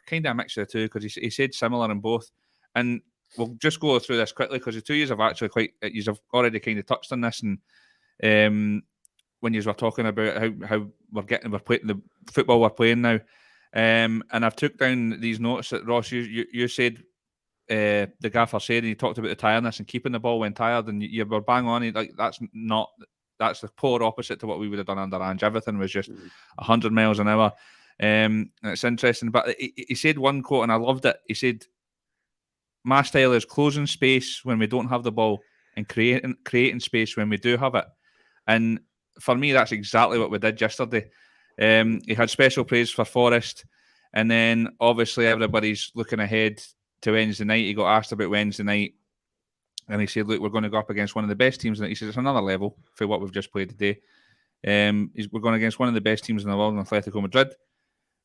Kind of a mix of the two, because he said similar in both. And we'll just go through this quickly, because the two years have actually you've already kind of touched on this. And when you were talking about how we're playing the football we're playing now, and I've took down these notes that Ross, you said, the gaffer said, and he talked about the tiredness and keeping the ball when tired, and you were bang on it. Like that's the polar opposite to what we would have done under Ange. Everything was just 100 miles an hour. And it's interesting, but he said one quote, and I loved it. He said, "My style is closing space when we don't have the ball and creating space when we do have it." And for me, that's exactly what we did yesterday. He had special praise for Forest, and then obviously everybody's looking ahead to Wednesday night. He got asked about Wednesday night, and he said, "Look, we're going to go up against one of the best teams." And he said, "It's another level for what we've just played today. We're going against one of the best teams in the world, in Atletico Madrid."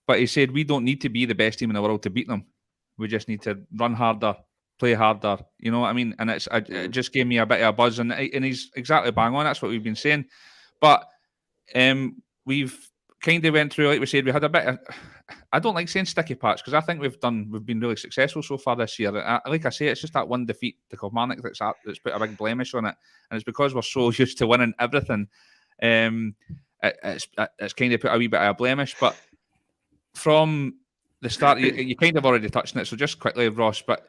But he said, "We don't need to be the best team in the world to beat them. We just need to run harder, play harder." You know what I mean? And it just gave me a bit of a buzz. And he's exactly bang on. That's what we've been saying. But we've kind of went through, like we said, we had a bit of, I don't like saying sticky patch, because I think we've been really successful so far this year. Like I say, it's just that one defeat to Kilmarnock that's put a big blemish on it, and it's because we're so used to winning everything. It's kind of put a wee bit of a blemish. But from the start, you kind of already touched on it, so just quickly, Ross, but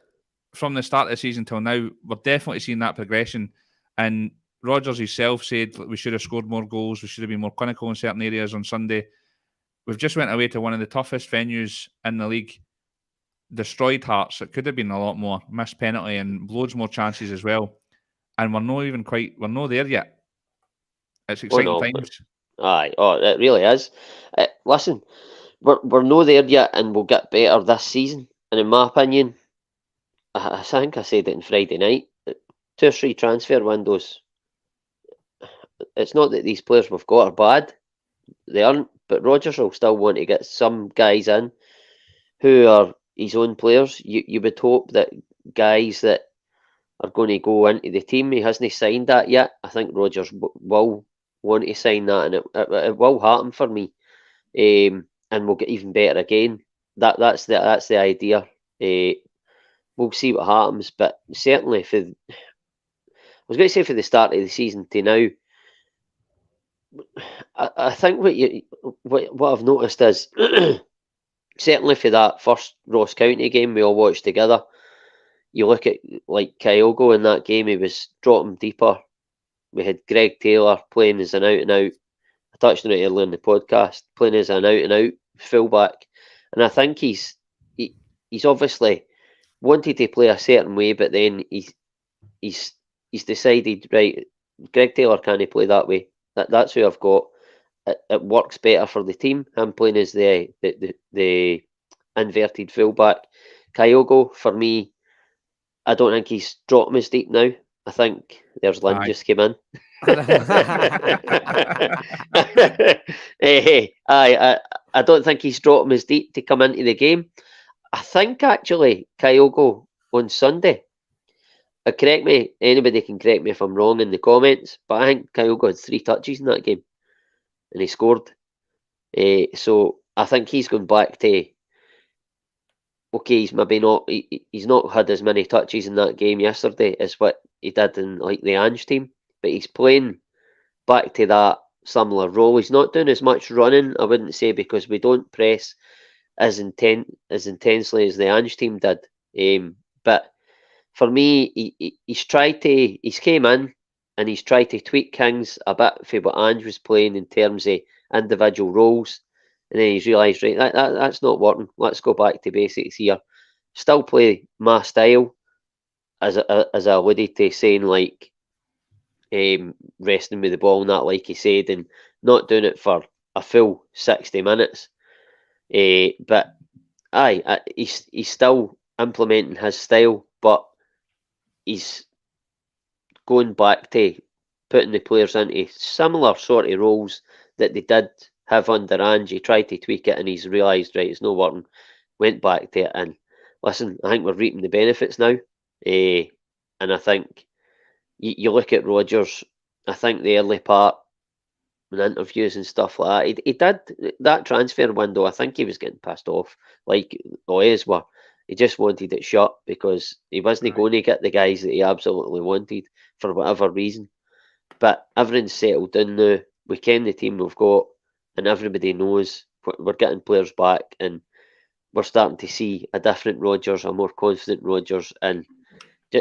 from the start of the season till now, we're definitely seeing that progression. And Rodgers himself said we should have scored more goals, we should have been more clinical in certain areas on Sunday. We've just went away to one of the toughest venues in the league, destroyed Hearts. It could have been a lot more, missed penalty and loads more chances as well. And we're not there yet. It's exciting times. Aye, it really is. Listen, we're not there yet, and we'll get better this season. And in my opinion, I think I said it on Friday night, 2 or 3 transfer windows. It's not that these players we've got are bad. They aren't, but Rodgers will still want to get some guys in who are his own players. You would hope that guys that are going to go into the team, he hasn't signed that yet. I think Rodgers will want to sign that, and it will happen for me. And we'll get even better again. That's the idea. We'll see what happens, but certainly I was going to say for the start of the season to now, I think what I've noticed is certainly for that first Ross County game we all watched together. You look at like Kyogo in that game; he was dropping deeper. We had Greg Taylor playing as an out and out. I touched on it earlier in the podcast, playing as an out and out fullback, and I think he's obviously wanted to play a certain way, but then he's decided, right, Greg Taylor can't play that way. That's who I've got. It works better for the team. I'm playing as the inverted fullback. Kyogo, for me, I don't think he's dropping as deep now. I think there's Lynn just came in. I don't think he's dropping as deep to come into the game. I think actually Kyogo on Sunday, correct me, anybody can correct me if I'm wrong in the comments, but I think Kyogo had 3 touches in that game and he scored. So I think he's going back to, okay, he's maybe not, he's not had as many touches in that game yesterday as what he did in like the Ange team, but he's playing back to that similar role. He's not doing as much running, I wouldn't say, because we don't press as intensely as the Ange team did. But for me, he's came in and he's tried to tweak things a bit for what Ange was playing in terms of individual roles. And then he's realised, right, that's not working. Let's go back to basics here. Still play my style, as I alluded to, saying like resting with the ball and that, like he said, and not doing it for a full 60 minutes. But he's still implementing his style, but he's going back to putting the players into similar sort of roles that they did have under Ange. He tried to tweak it and he's realised, right, it's not working. Went back to it, and listen, I think we're reaping the benefits now. And I think you look at Rodgers, I think the early part in interviews and stuff like that, he did that transfer window. I think he was getting pissed off, like Bhoys were. He just wanted it shut because he wasn't going to get the guys that he absolutely wanted for whatever reason. But everything's settled down now. We ken the team we've got, and everybody knows we're getting players back, and we're starting to see a different Rodgers, a more confident Rodgers, and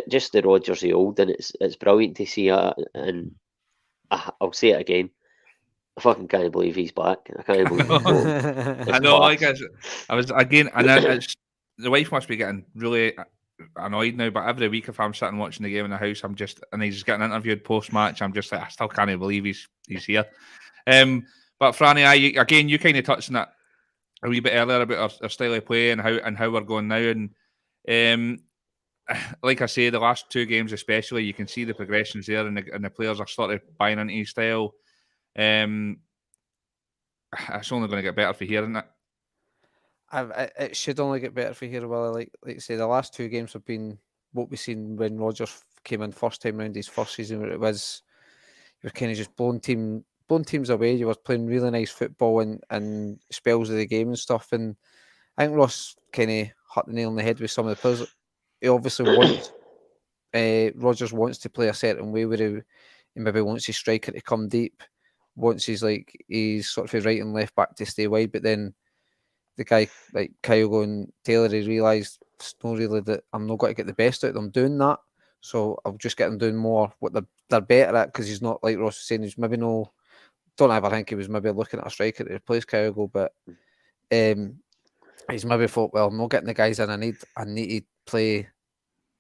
just the Rodgers of old. And it's brilliant to see. And I'll say it again. I fucking can't believe he's back. I can't believe he's I know, like I was again, and it's, the wife must be getting really annoyed now. But every week, if I'm sitting watching the game in the house, and he's getting interviewed post match, I'm just like, I still can't believe he's here. But Franny, you kind of touched on that a wee bit earlier about our style of play and how we're going now. And like I say, the last 2 games especially, you can see the progressions there, and the players are sort of buying into his style. It's only going to get better for here, isn't it? It should only get better for here. Well, like you say, the last 2 games have been what we seen when Rodgers came in first time round his first season, where it was you were kind of just blowing teams away. You were playing really nice football and spells of the game and stuff. And I think Ross kind of hit the nail on the head with some of the players. He obviously wants Rodgers wants to play a certain way where he maybe wants his striker to come deep, wants his sort of right and left back to stay wide, but then the guy like Kyogo and Taylor, he realised it's not really that I'm not going to get the best out of them doing that, so I'll just get them doing more what they're better at, because he's not, like Ross was saying, he's maybe don't ever think he was maybe looking at a striker to replace Kyogo, but he's maybe thought, well, I'm not getting the guys in I need to play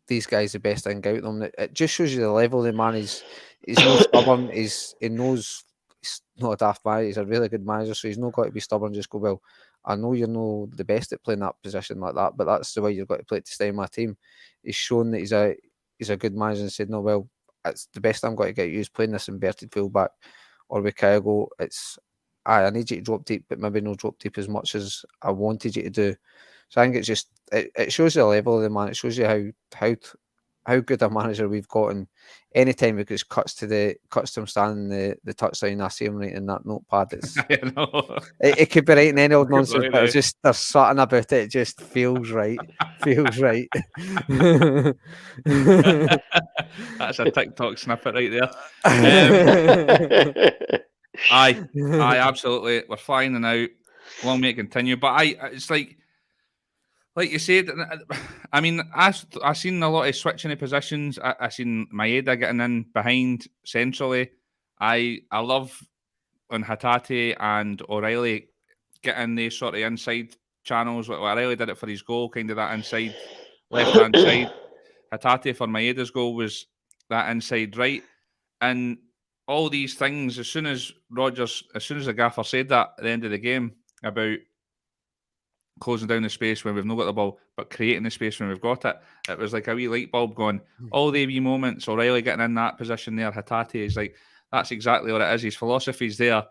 these guys the best I can get out of them. It just shows you the level the man is. He's not stubborn. He knows he's not a daft manager. He's a really good manager, so he's not got to be stubborn. Just go, well, I know you're not the best at playing that position like that, but that's the way you've got to play it to stay in my team. He's shown that he's a good manager and said, no, well, it's the best I'm going to get you is playing this inverted fullback, or with Kyogo, it's I need you to drop deep, but maybe not drop deep as much as I wanted you to do. So I think it shows the level of the man. It shows you how good a manager we've got, and anytime it just cuts to him standing the touchline, I see him writing that notepad. It could be writing any old nonsense, but there's something about it. It just feels right. Feels right. That's a TikTok snippet right there. Aye, absolutely. We're flying and out. Long may it continue. But it's like you said. I mean, I seen a lot of switching of positions. I seen Maeda getting in behind centrally. I love when Hatate and O'Reilly get in these sort of inside channels. O'Reilly did it for his goal, kind of that inside left-hand side. Hatate for Maeda's goal was that inside right. And all these things, as soon as the gaffer said that at the end of the game about closing down the space when we've not got the ball, but creating the space when we've got it, it was like a wee light bulb going. All the wee moments, O'Reilly getting in that position there, Hatate is like, that's exactly what it is. His philosophy's there,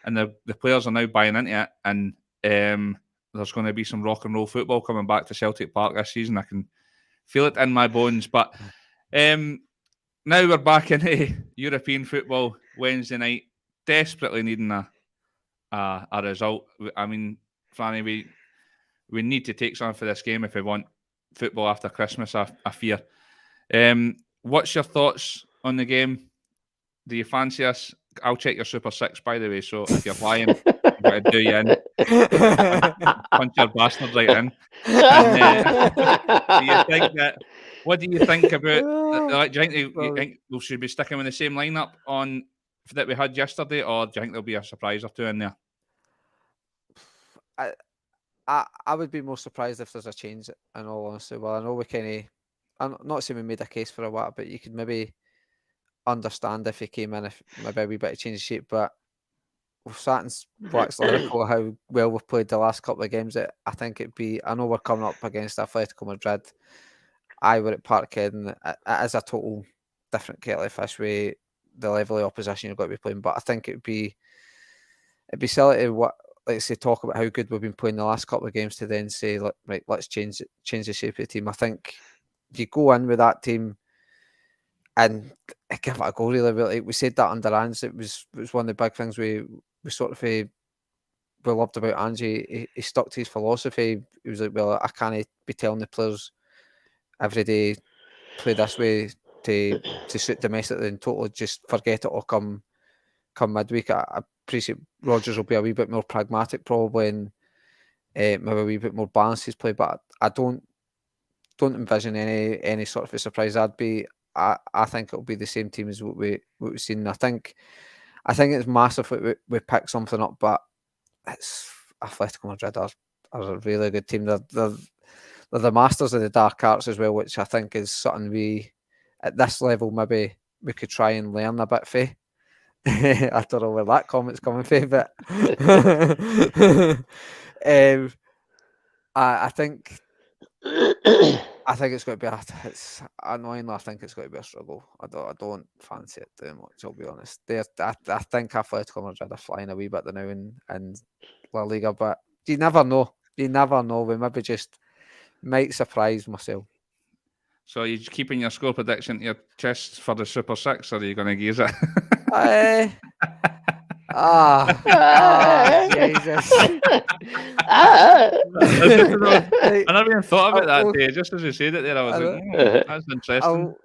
and the players are now buying into it, and there's going to be some rock and roll football coming back to Celtic Park this season. I can feel it in my bones. But now we're back into European football Wednesday night, desperately needing a result. I mean, Franny, we need to take something for this game if we want football after Christmas, I fear. What's your thoughts on the game? Do you fancy us? I'll check your Super 6, by the way, so if you're flying, I'm going to do you in. Punch your bastard right in. And, what do you think about... Do you think we should be sticking with the same lineup that we had yesterday, or do you think there'll be a surprise or two in there? I would be more surprised if there's a change, in all honesty. Well, I know I'm not saying we made a case for a while, but you could maybe understand if he came in, if maybe a wee bit of change of shape, but we've sat and waxed lyrical how well we've played the last couple of games. I think it'd be, I know we're coming up against Atletico Madrid. We're at Parkhead, and it is a total different kettle of fish with the level of opposition you've got to be playing, but I think it'd be silly to talk about how good we've been playing the last couple of games to then say, right, let's change the shape of the team. I think you go in with that team and give it a go, really. Like we said that under Ange, it was one of the big things we sort of we loved about Ange. He stuck to his philosophy. He was like, well, I can't be telling the players every day play this way to suit domestically and totally just forget it or come midweek. I appreciate Rodgers will be a wee bit more pragmatic probably, and maybe a wee bit more balanced his play, but I don't envision any sort of a surprise. I think it'll be the same team as what we've seen. I think it's massive that we pick something up, but it's Atletico Madrid are a really good team. They're the masters of the dark arts as well, which I think is something we at this level maybe we could try and learn a bit for. I don't know where that comment's coming from, but I think it's going to be it's annoyingly, I think it's going to be a struggle. I don't fancy it too much, I'll be honest. I think Atletico Madrid are flying a wee bit now in La Liga, but you never know. We maybe just might surprise myself. So are you keeping your score prediction to your chest for the Super 6, or are you going to use it? Jesus. I never even thought about that day. Just as you said it there, I was like, that's interesting.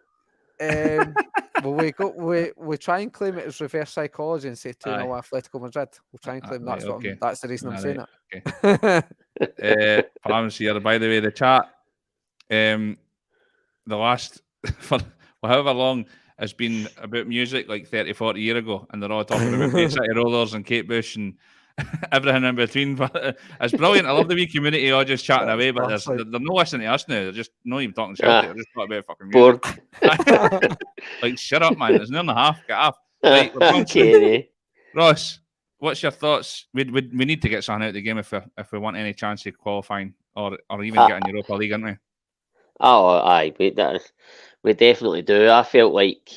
We try and claim it as reverse psychology and say 2-0 Atletico Madrid. We'll try and claim that's the reason I'm saying it. Okay. Palms here, by the way, the chat, the last, for however long, has been about music like 30, 40 years ago, and they're all talking about Bay City Rollers and Kate Bush and everything in between. But it's brilliant. I love the wee community all just chatting away, but they're not listening to us now. They're just not even talking Celtic. They're just talking about fucking music. Like, shut up, man. It's an hour and a half. Get off. Right, we're Ross, what's your thoughts? We need to get something out of the game if we want any chance of qualifying or even getting Europa League, aren't we? Oh, aye. We definitely do. I felt like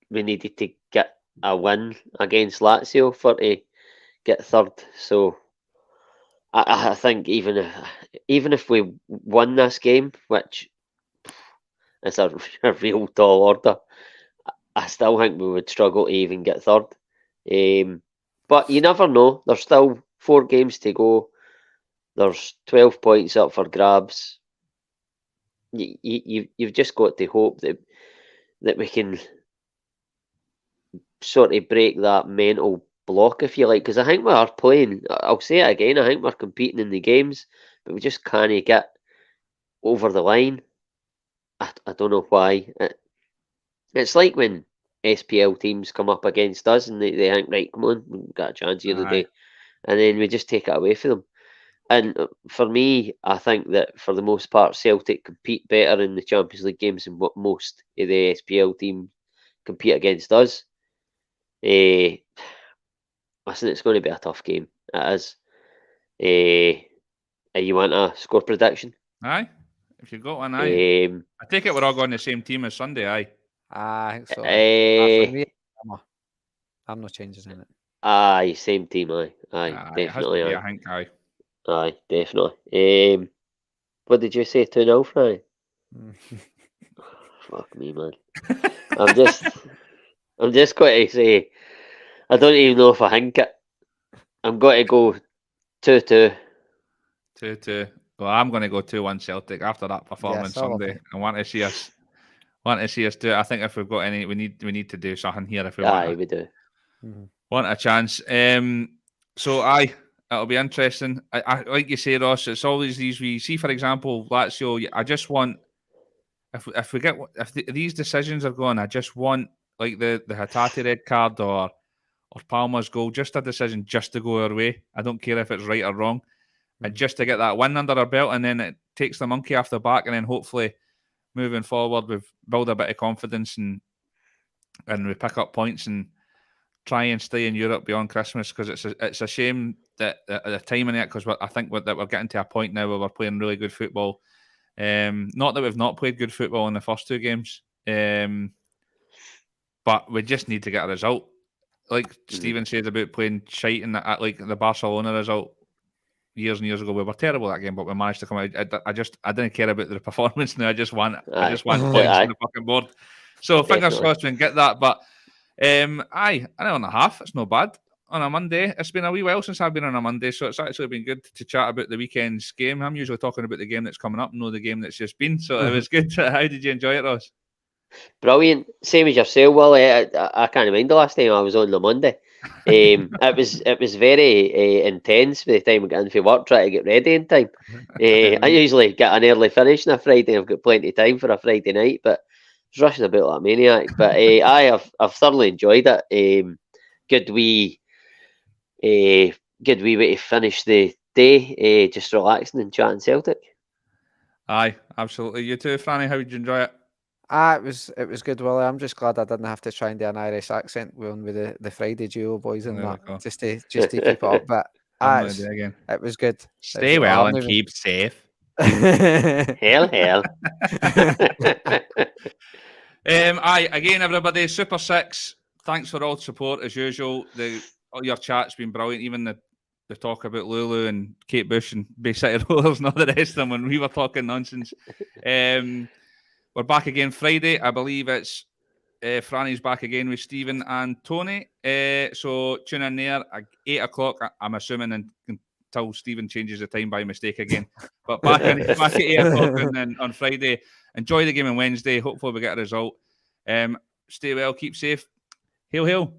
we needed to get a win against Lazio to get third. So I think even if we won this game, which is a real tall order, I still think we would struggle to even get third. But you never know. There's still 4 games to go. There's 12 points up for grabs. You've just got to hope that we can sort of break that mental block, if you like, because I think we are playing. I'll say it again. I think we're competing in the games, but we just can't get over the line. I don't know why. It's like when SPL teams come up against us and they think, right, come on, we've got a chance here today, and then we just take it away from them. And for me, I think that for the most part, Celtic compete better in the Champions League games than what most of the SPL teams compete against us. Listen, it's going to be a tough game. It is. You want a score prediction? Aye. If you've got one, aye. I take it we're all going the same team as Sunday, aye. I think so. For me, I'm not changing in it. Aye, same team, aye, definitely, aye. I think, aye. Aye, definitely. What did you say, 2-0, Franny? Fuck me, man. I'm just going to say, I don't even know if I think it. I'm going to go 2-2. 2-2. Well, I'm going to go 2-1 Celtic after that performance Sunday. I want to see us do it. I think if we've got any, we need to do something here if we want. We do. Want a chance. So aye, it'll be interesting. I like you say, Ross. It's always these we see. For example, Lazio. I just want if these decisions are going, I just want like the Hatate red card or Palmer's goal, just a decision just to go our way. I don't care if it's right or wrong. And just to get that win under our belt, and then it takes the monkey off the back, and then hopefully moving forward, we've built a bit of confidence and we pick up points and try and stay in Europe beyond Christmas, because it's a shame that the timing of it, because I think that we're getting to a point now where we're playing really good football. Not that we've not played good football in the first 2 games, but we just need to get a result. Like Stephen said about playing shite in like the Barcelona result years and years ago, we were terrible that game, but we managed to come out. I didn't care about the performance now. I just want points on the fucking board. So fingers crossed we can get that. But an hour and a half. It's not bad on a Monday. It's been a wee while since I've been on a Monday, so it's actually been good to chat about the weekend's game. I'm usually talking about the game that's coming up, not the game that's just been. So it was good. How did you enjoy it, Ross? Brilliant. Same as yourself, Willie. I can't mind the last time I was on the Monday. It was very intense by the time we got in for work, trying to get ready in time. I usually get an early finish on a Friday. I've got plenty of time for a Friday night, but I was rushing about like a maniac. But I've thoroughly enjoyed it. Good wee way to finish the day. Just relaxing and chatting Celtic. Aye, absolutely. You too, Franny. How did you enjoy it? It was good, Willie. I'm just glad I didn't have to try and do an Irish accent with the Friday duo boys and that, just to keep it up. But it was good. Stay well and keep safe. Hell. Aye, again, everybody, Super 6. Thanks for all the support as usual. Your chat's been brilliant. Even the talk about Lulu and Kate Bush and Bay City Rollers and all the rest of them when we were talking nonsense. We're back again Friday. I believe it's Franny's back again with Stephen and Tony. So tune in there at 8 o'clock. I'm assuming until Stephen changes the time by mistake again. But back at 8 o'clock on Friday. Enjoy the game on Wednesday. Hopefully we get a result. Stay well. Keep safe. Hail, hail.